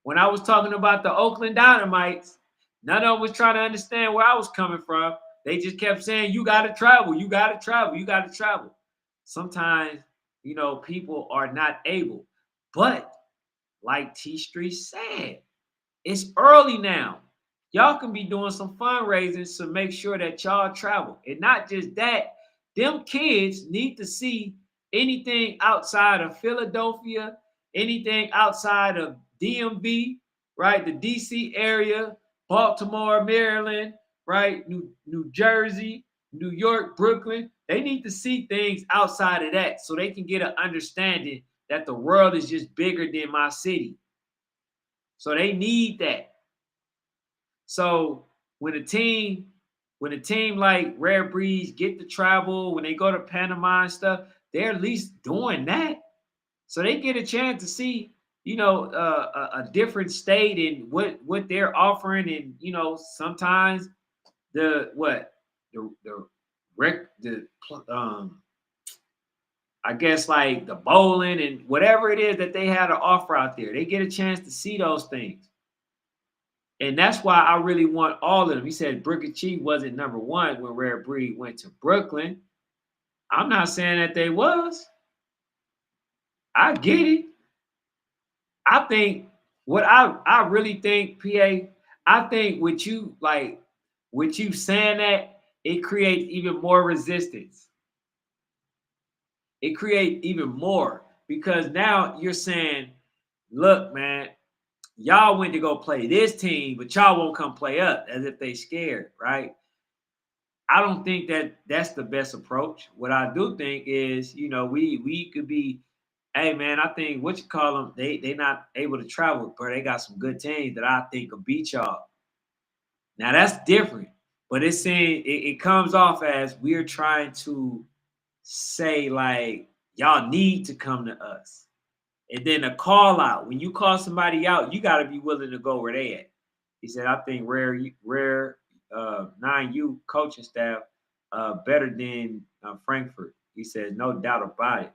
when I was talking about the Oakland Dynamites, none of them was trying to understand where I was coming from. They just kept saying, you got to travel, you got to travel, you got to travel. Sometimes, people are not able. But like T Street said, it's early now. Y'all can be doing some fundraising to make sure that y'all travel. And not just that, them kids need to see anything outside of Philadelphia, anything outside of DMV, right? The DC area, Baltimore, Maryland, right? New Jersey, New York, Brooklyn. They need to see things outside of that so they can get an understanding that the world is just bigger than my city. So they need that. So when a team like Rare Breeds get to travel, when they go to Panama and stuff, they're at least doing that. So they get a chance to see, a different state and what they're offering. And, sometimes the what the rec the I guess like the bowling and whatever it is that they had to offer out there. They get a chance to see those things. And that's why I really want all of them. He said Booker T wasn't number one when Rare Breed went to Brooklyn. I'm not saying that they was. I get it. I think what I really think, PA, I think with you saying that, it creates even more resistance. It creates even more because now you're saying, look, man, y'all went to go play this team, but y'all won't come play us as if they scared, right? I don't think that that's the best approach. What I do think is, we could be, hey man, I think what you call them, they not able to travel, but they got some good teams that I think will beat y'all. Now that's different, but it's saying it comes off as we're trying to say like y'all need to come to us. And then a call out. When you call somebody out, you got to be willing to go where they at. He said, I think rare 9U coaching staff better than Frankfurt. He said, no doubt about it.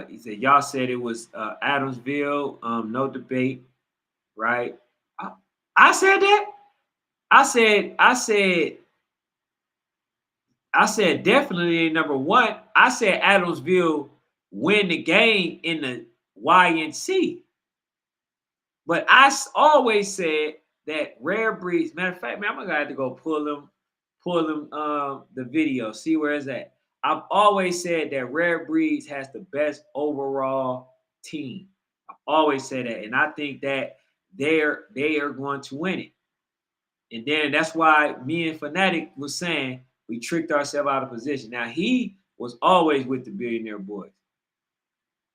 He said, y'all said it was Adamsville, no debate, right? I said that. I said definitely number one. I said Adamsville win the game in the YNC. But always said that Rare Breeds. Matter of fact, man, I'm gonna have to go pull them the video, see where it's at. I've always said that Rare Breeds has the best overall team. I've always said that, and I think that they are going to win it. And then that's why me and Fanatic was saying we tricked ourselves out of position. Now he was always with the Billionaire Boys.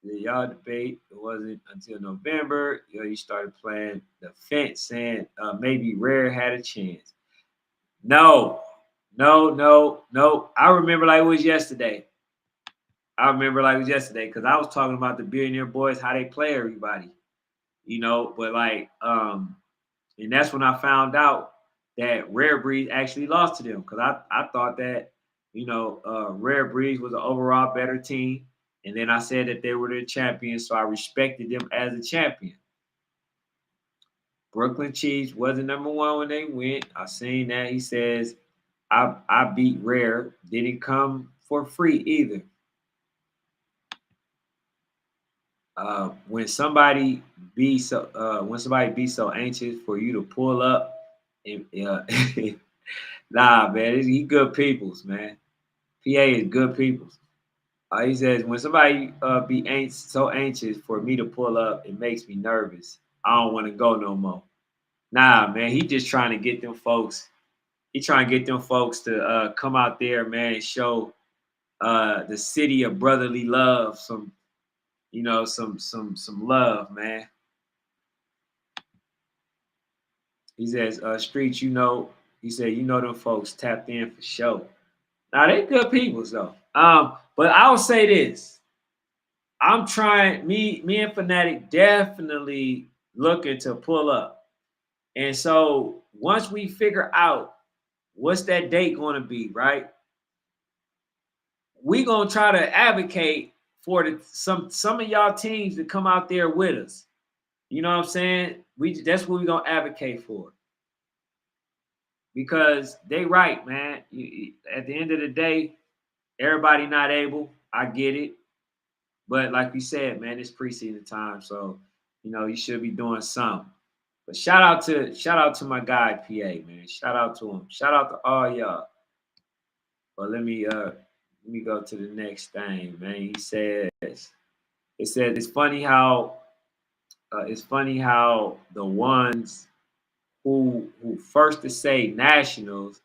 The y'all debate. It wasn't until November. You started playing the fence, saying maybe Rare had a chance. No. I remember like it was yesterday. Because I was talking about the Billionaire Boys, how they play everybody. But and that's when I found out that Rare Breed actually lost to them. Because I thought that, Rare Breed was an overall better team. And then I said that they were the champions, so I respected them as a champion. Brooklyn Chiefs wasn't number one when they went. I seen that. He says, I beat Rare. Didn't come for free either. When somebody be so anxious for you to pull up, nah, man, he good peoples, man. PA is good peoples. He says, when somebody be so anxious for me to pull up, it makes me nervous. I don't want to go no more. Nah, man, he just trying to get them folks. He trying to get them folks to come out there, man, and show the city of brotherly love some love, man. He says, Streets, he said, them folks tapped in for sure. Now they good peoples though. But I'll say this. I'm trying, me and Fanatic definitely looking to pull up. And so once we figure out what's that date going to be, right? We gonna try to advocate for some of y'all teams to come out there with us. You know what I'm saying? That's what we gonna advocate for. Because they right, man. At the end of the day, everybody not able. I get it. But like we said, man, it's preseason time, so you should be doing something. But shout out to my guy PA, man. Shout out to him. Shout out to all y'all. But let me go to the next thing, man. He says it's funny how the ones who first to say nationals,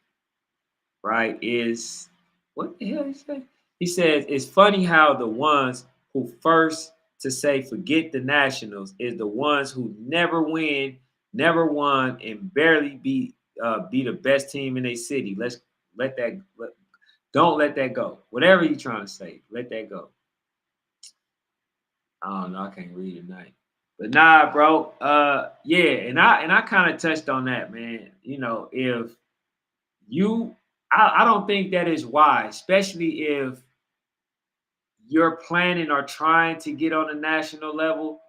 right, is what the hell he say? He says it's funny how the ones who first to say forget the nationals is the ones who never win, never won, and barely be the best team in a city. Don't let that go. Whatever you're trying to say, let that go. I don't know. I can't read tonight. But nah, bro. Yeah, and I kind of touched on that, man. If you, I don't think that is wise, especially if you're planning or trying to get on a national level,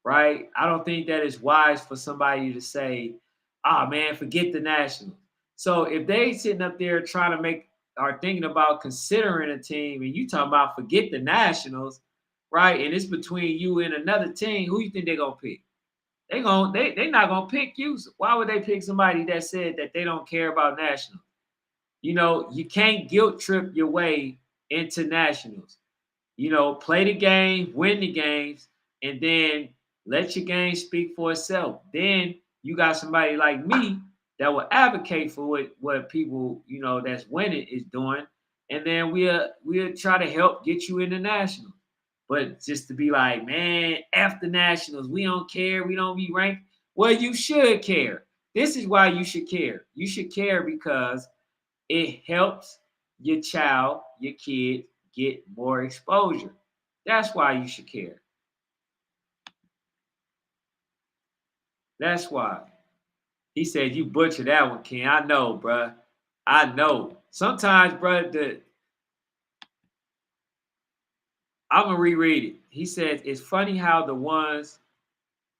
right? I don't think that is wise for somebody to say, "Ah, man, forget the nationals." So if they sitting up there trying to make are thinking about considering a team, and you talking about forget the nationals, right? And it's between you and another team, who you think they're gonna pick? They not gonna pick you. So why would they pick somebody that said that they don't care about nationals? You can't guilt trip your way into nationals. Play the game, win the games, and then let your game speak for itself. Then you got somebody like me that will advocate for what people, that's winning is doing. And then we'll try to help get you in the nationals. But just to be like, man, F the nationals, we don't care, we don't be ranked. Well, you should care. This is why you should care. You should care because it helps your child, your kid, get more exposure. That's why you should care. That's why. He said you butchered that one, Ken. I know, bruh. I know. Sometimes, bruh, I'm gonna reread it. He says it's funny how the ones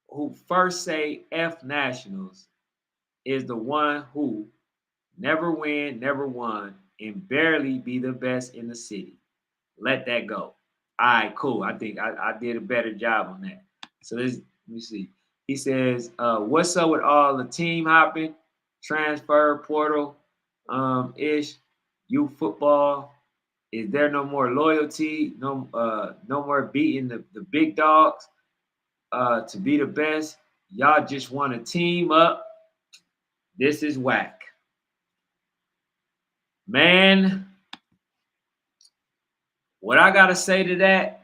who first say F Nationals is the one who never win, never won, and barely be the best in the city. Let that go. All right, cool. I think I did a better job on that. So let me see. He says, what's up with all the team hopping, transfer portal, ish, youth football? Is there no more loyalty? No more beating the big dogs to be the best. Y'all just want to team up. This is whack. Man, what I gotta say to that,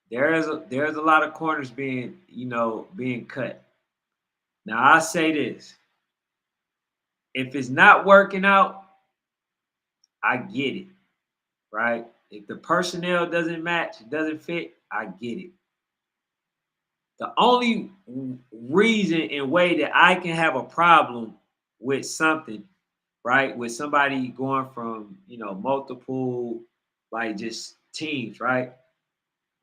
there's a lot of corners being cut. Now I say this: if it's not working out, I get it, right? If the personnel doesn't match, doesn't fit, I get it. The only reason and way that I can have a problem with something, right, with somebody going from multiple like just teams, right,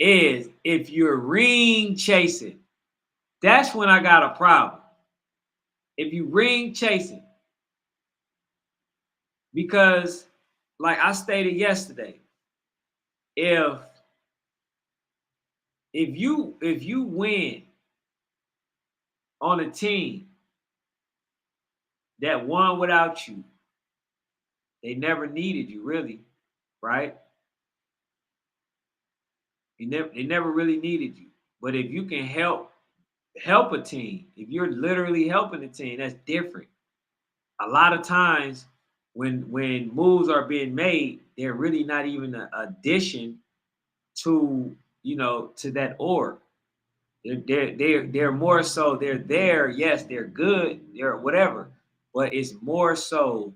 is if you're ring chasing. That's when I got a problem. If you ring chasing, because like I stated yesterday, if if you win on a team that won without you, they never needed you really, right? They never really needed you. But if you can help a team, if you're literally helping the team, that's different. A lot of times when moves are being made, they're really not even an addition to to that org. They're more so they're there. Yes, they're good. They're whatever, but it's more so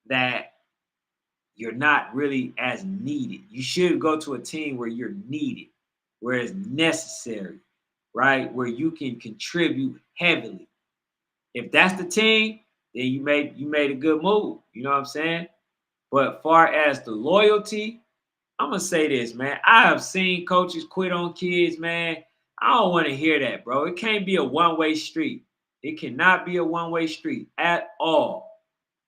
that you're not really as needed. You should go to a team where you're needed, where it's necessary, right? Where you can contribute heavily. If that's the team, then you made a good move. You know what I'm saying? But far as the loyalty, I'm gonna say this, man. I have seen coaches quit on kids, man. I don't want to hear that, bro. It can't be a one-way street. It cannot be a one-way street at all.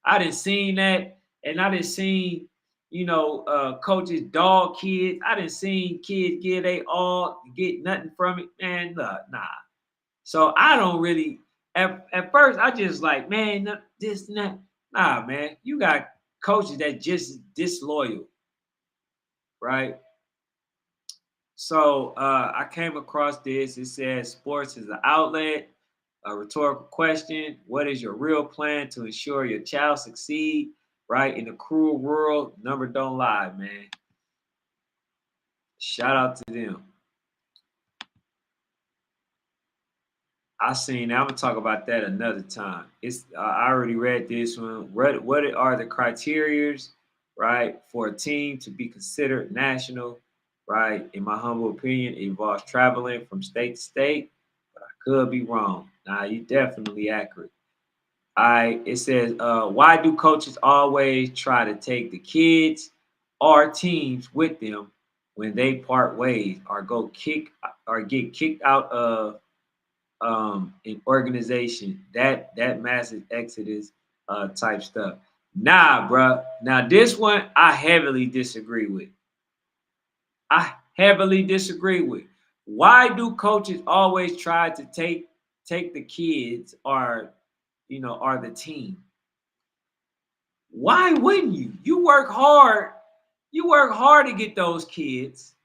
I didn't seen that, and I didn't seen, coaches dog kids. I didn't seen kids get they all get nothing from it, man. Nah. So I don't really. At first, I just like, man, this, not, nah, man. You got coaches that just disloyal, right? So I came across this. It says sports is an outlet. A rhetorical question: what is your real plan to ensure your child succeed? Right in the cruel world, number don't lie, man. Shout out to them. I seen. I'm gonna talk about that another time. It's I already read this one. What are the criterias, right, for a team to be considered national? right? In my humble opinion, it involves traveling from state to state, but I could be wrong. Nah, you definitely accurate. It says, why do coaches always try to take the kids or teams with them when they part ways or get kicked out of an organization? That massive exodus type stuff. Nah, bruh. Now this one I heavily disagree with. I heavily disagree with. Why do coaches always try to take the kids or or the team? Why wouldn't you? You work hard. You work hard to get those kids.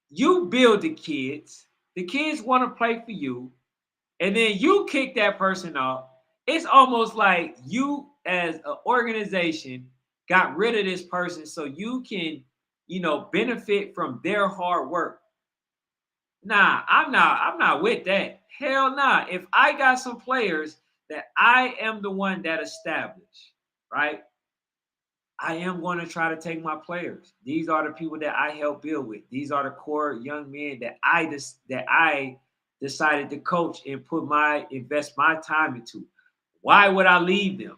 You build the kids. The kids want to play for you. And then you kick that person off. It's almost like you, as an organization, got rid of this person so you can, benefit from their hard work. Nah, I'm not with that. Hell nah. If I got some players that I am the one that established, right? I am going to try to take my players. These are the people that I help build with. These are the core young men that I decided to coach and invest my time into. Why would I leave them?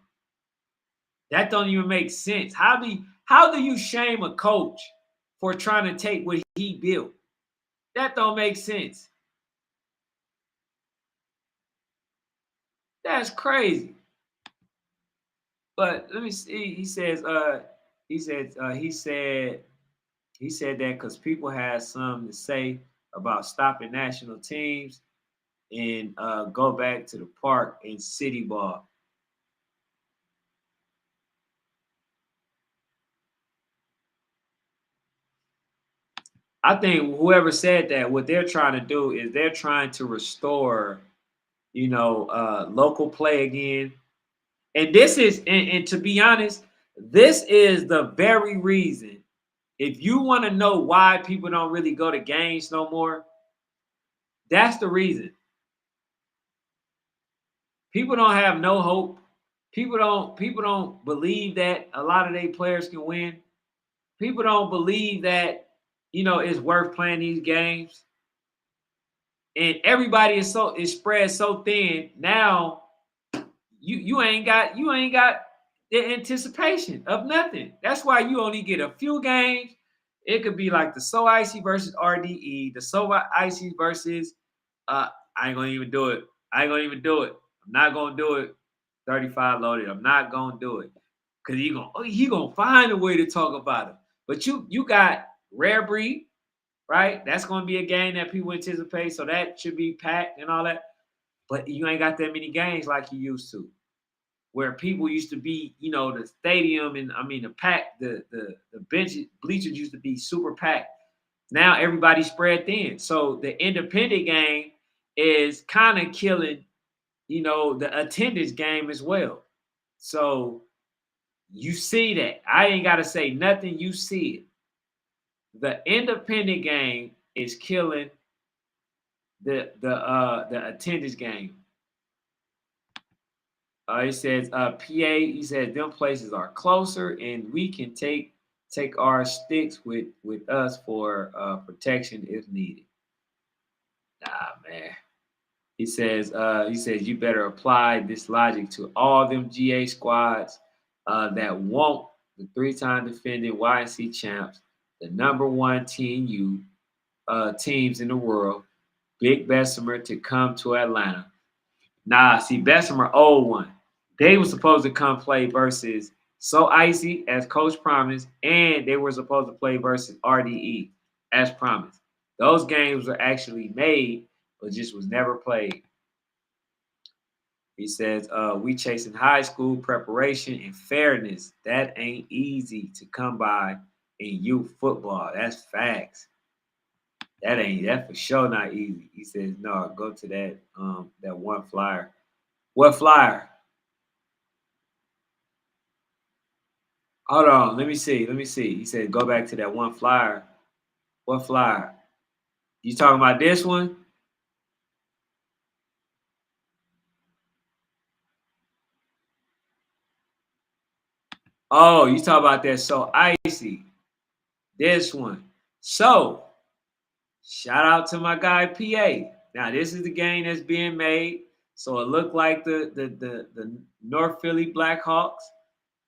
That don't even make sense. How do you shame a coach for trying to take what he built? That don't make sense. That's crazy. But let me see. He said that because people had something to say about stopping national teams and go back to the park and city ball. I think whoever said that, what they're trying to do is they're trying to restore, local play again. And and to be honest, this is the very reason. If you want to know why people don't really go to games no more, that's the reason. People don't have no hope. People don't believe that a lot of their players can win. People don't believe that it's worth playing these games. And everybody is spread so thin now. You ain't got the anticipation of nothing. That's why you only get a few games. It could be like the So Icy versus RDE, the So Icy versus I ain't gonna even do it. I ain't gonna even do it. I'm not gonna do it. 35 loaded. I'm not gonna do it. Cause he gonna find a way to talk about it. But you got Rare Breed, right? That's gonna be a game that people anticipate. So that should be packed and all that. But you ain't got that many games like you used to where people used to be, the stadium and I mean the pack, the benches, bleachers used to be super packed. Now everybody's spread thin. So the independent game is kind of killing, the attendance game as well. So you see that. I ain't gotta say nothing, you see it. The independent game is killing the attendance game. He says, PA. He says them places are closer, and we can take our sticks with us for protection if needed. Nah, man. He says you better apply this logic to all them GA squads that want the three-time defending YNC champs, the number one team teams in the world, Big Bessemer to come to Atlanta. Nah, see, Bessemer, old one. They were supposed to come play versus So Icy as Coach promised, and they were supposed to play versus RDE as promised. Those games were actually made, but just was never played. He says, we chasing high school preparation and fairness. That ain't easy to come by in youth football. That's facts. That for sure not easy. He says, no, go to that one flyer. What flyer? Hold on, let me see. Let me see. He said, go back to that one flyer. What flyer? You talking about this one? Oh, you talking about that So Icy. This one. So, shout out to my guy PA. Now, this is the game that's being made. So it looked like the North Philly Blackhawks,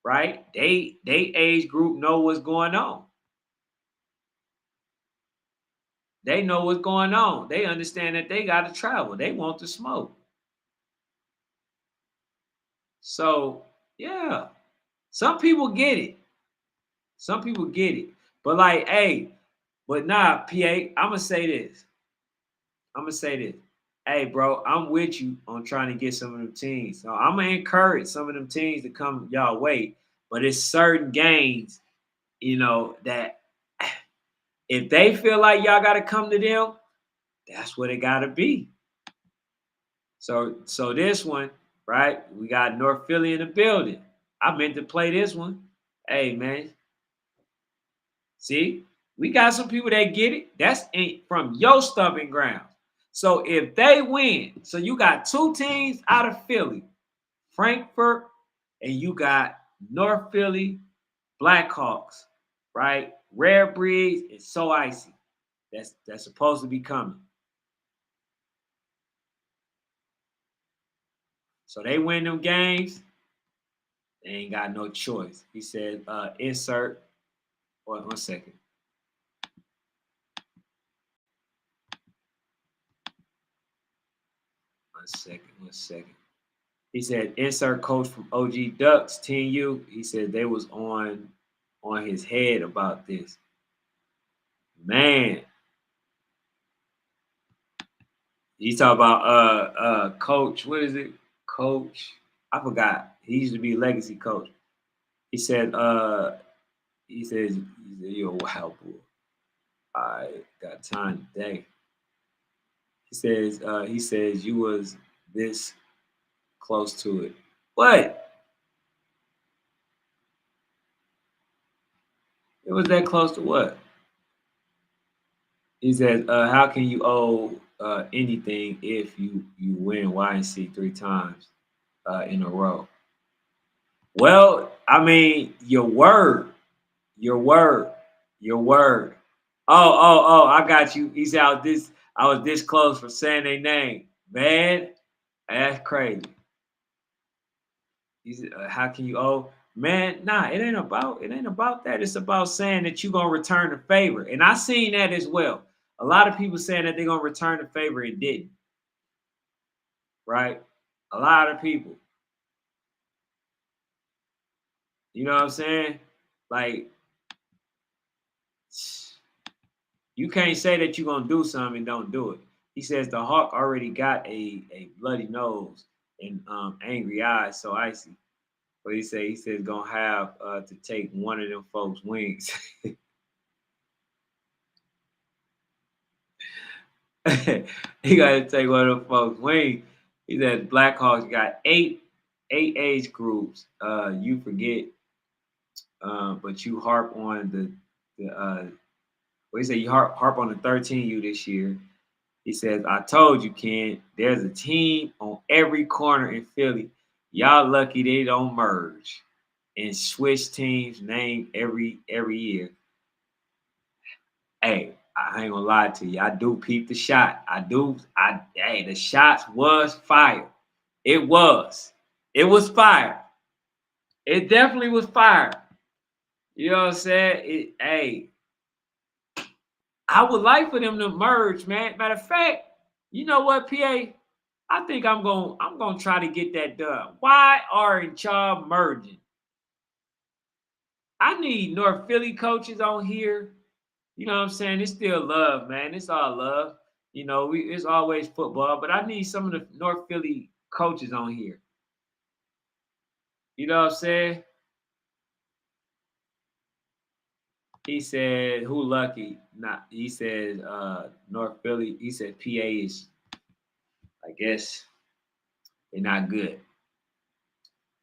right? They age group know what's going on. They know what's going on. They understand that they got to travel. They want to smoke. So yeah, some people get it. Some people get it. But like, hey, but nah, PA, I'm gonna say this. I'm gonna say this. Hey, bro, I'm with you on trying to get some of them teams. So I'm gonna encourage some of them teams to come y'all way. But it's certain games, that if they feel like y'all gotta come to them, that's what it gotta be. So this one, right? We got North Philly in the building. I meant to play this one. Hey man, see, we got some people that get it. That's from your stubborn ground. So if they win, so you got two teams out of Philly, Frankfurt, and you got North Philly Blackhawks, right? Rare Breeds and So Icy. That's supposed to be coming. So they win them games, they ain't got no choice. He said, insert. One second. One second. He said, insert coach from OG Ducks, 10U. He said they was on his head about this. Man. He talk about coach, what is it? Coach. I forgot. He used to be legacy coach. He said, he says, you're a wild boy. I got time today. He says you was this close to it. What? It was that close to what? He says, how can you owe anything if you win YNC 3 times in a row? Well, I mean, your word, your word, your word. Oh, I got you. He said I was this close for saying their name. Man, that's crazy. He said, how can you owe? Man, nah, it ain't about that. It's about saying that you're gonna return the favor. And I seen that as well. A lot of people saying that they're gonna return the favor and didn't, right? A lot of people. You know what I'm saying? Like, you can't say that you're gonna do something and don't do it. He says the hawk already got a bloody nose and angry eyes, so icy. But he says gonna have to take one of them folks' wings. He got to take one of them folks' wings. He said Blackhawks got eight age groups. You forget, but you harp on the he said you harp on the 13U this year. He says, I told you, Ken, there's a team on every corner in Philly. Y'all lucky they don't merge and switch teams name every year. Hey, I ain't gonna lie to you. I do peep the shot. Hey, the shots was fire. It was. It was fire. It definitely was fire. You know what I'm saying? Hey, I would like for them to merge, man. Matter of fact, you know what, PA? I think I'm gonna try to get that done. Why aren't y'all merging? I need North Philly coaches on here. You know what I'm saying? It's still love, man. It's all love. It's always football, but I need some of the North Philly coaches on here. You know what I'm saying? He said, who lucky? Not he said North Philly. He said PA is, I guess, they're not good.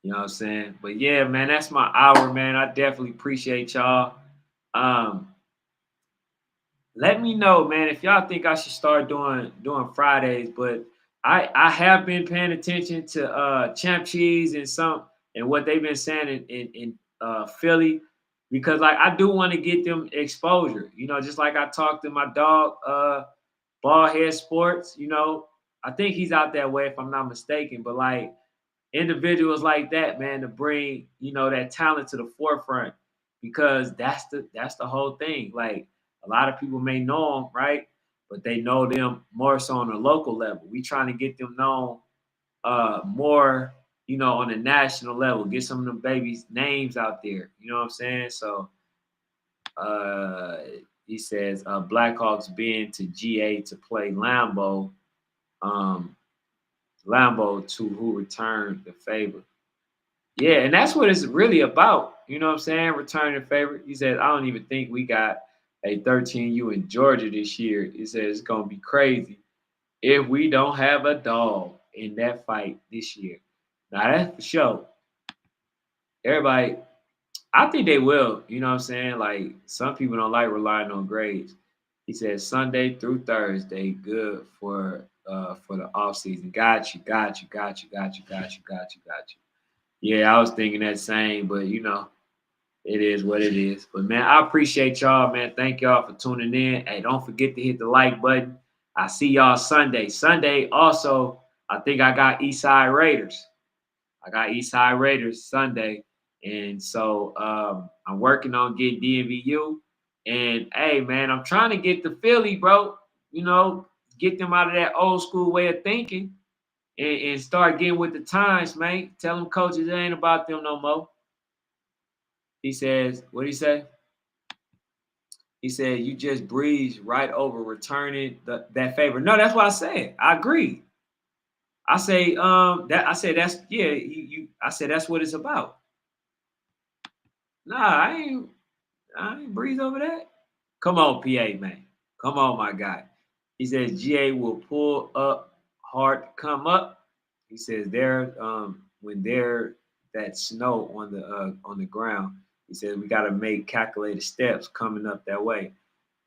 You know what I'm saying? But yeah, man, that's my hour, man. I definitely appreciate y'all. Um, Let me know, man, if y'all think I should start doing Fridays. But I have been paying attention to Champ Cheese and what they've been saying in Philly. because like I do want to get them exposure. Just like I talked to my dog, Ballhead Sports. I think he's out that way if I'm not mistaken. But like individuals like that, man, to bring that talent to the forefront, because that's the whole thing. Like a lot of people may know them, right? But they know them more so on a local level. We trying to get them known more, on a national level. Get some of them babies' names out there. You know what I'm saying? So uh, he says Blackhawks been to GA to play Lambeau. Um, Lambeau to who returned the favor. Yeah, and that's what it's really about. You know what I'm saying? Returning the favor. He said, I don't even think we got a 13U in Georgia this year. He said it's gonna be crazy if we don't have a dog in that fight this year. Now that's for sure. Everybody, I think they will. You know what I'm saying? Like some people don't like relying on grades. He said Sunday through Thursday, good for the off season. Got you, got you, got you, got you, got you, got you, got you. Yeah, I was thinking that same, but it is what it is. But man, I appreciate y'all, man. Thank y'all for tuning in. Hey, don't forget to hit the like button. I see y'all Sunday. Sunday also, I think I got Eastside Raiders. I got Eastside Raiders Sunday. And so I'm working on getting DMVU. And hey, man, I'm trying to get the Philly, bro. Get them out of that old school way of thinking and start getting with the times, man. Tell them coaches it ain't about them no more. He says, what did he say? He said, you just breeze right over returning that favor. No, that's what I said. I agree. I say, that's yeah, I said that's what it's about. Nah, I ain't breeze over that. Come on, PA, man. Come on, my guy. He says GA will pull up hard to come up. He says when there that snow on the ground. He says we got to make calculated steps coming up that way.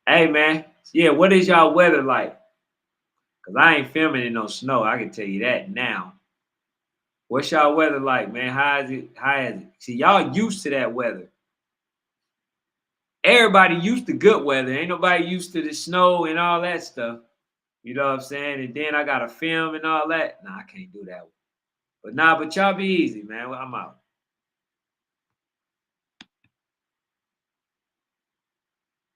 Hey, man. Yeah, what is y'all weather like? Cause I ain't filming in no snow. I can tell you that now. What's y'all weather like, man? How is it? See, y'all used to that weather. Everybody used to good weather. Ain't nobody used to the snow and all that stuff. You know what I'm saying? And then I got to film and all that. Nah, I can't do that. But y'all be easy, man. I'm out.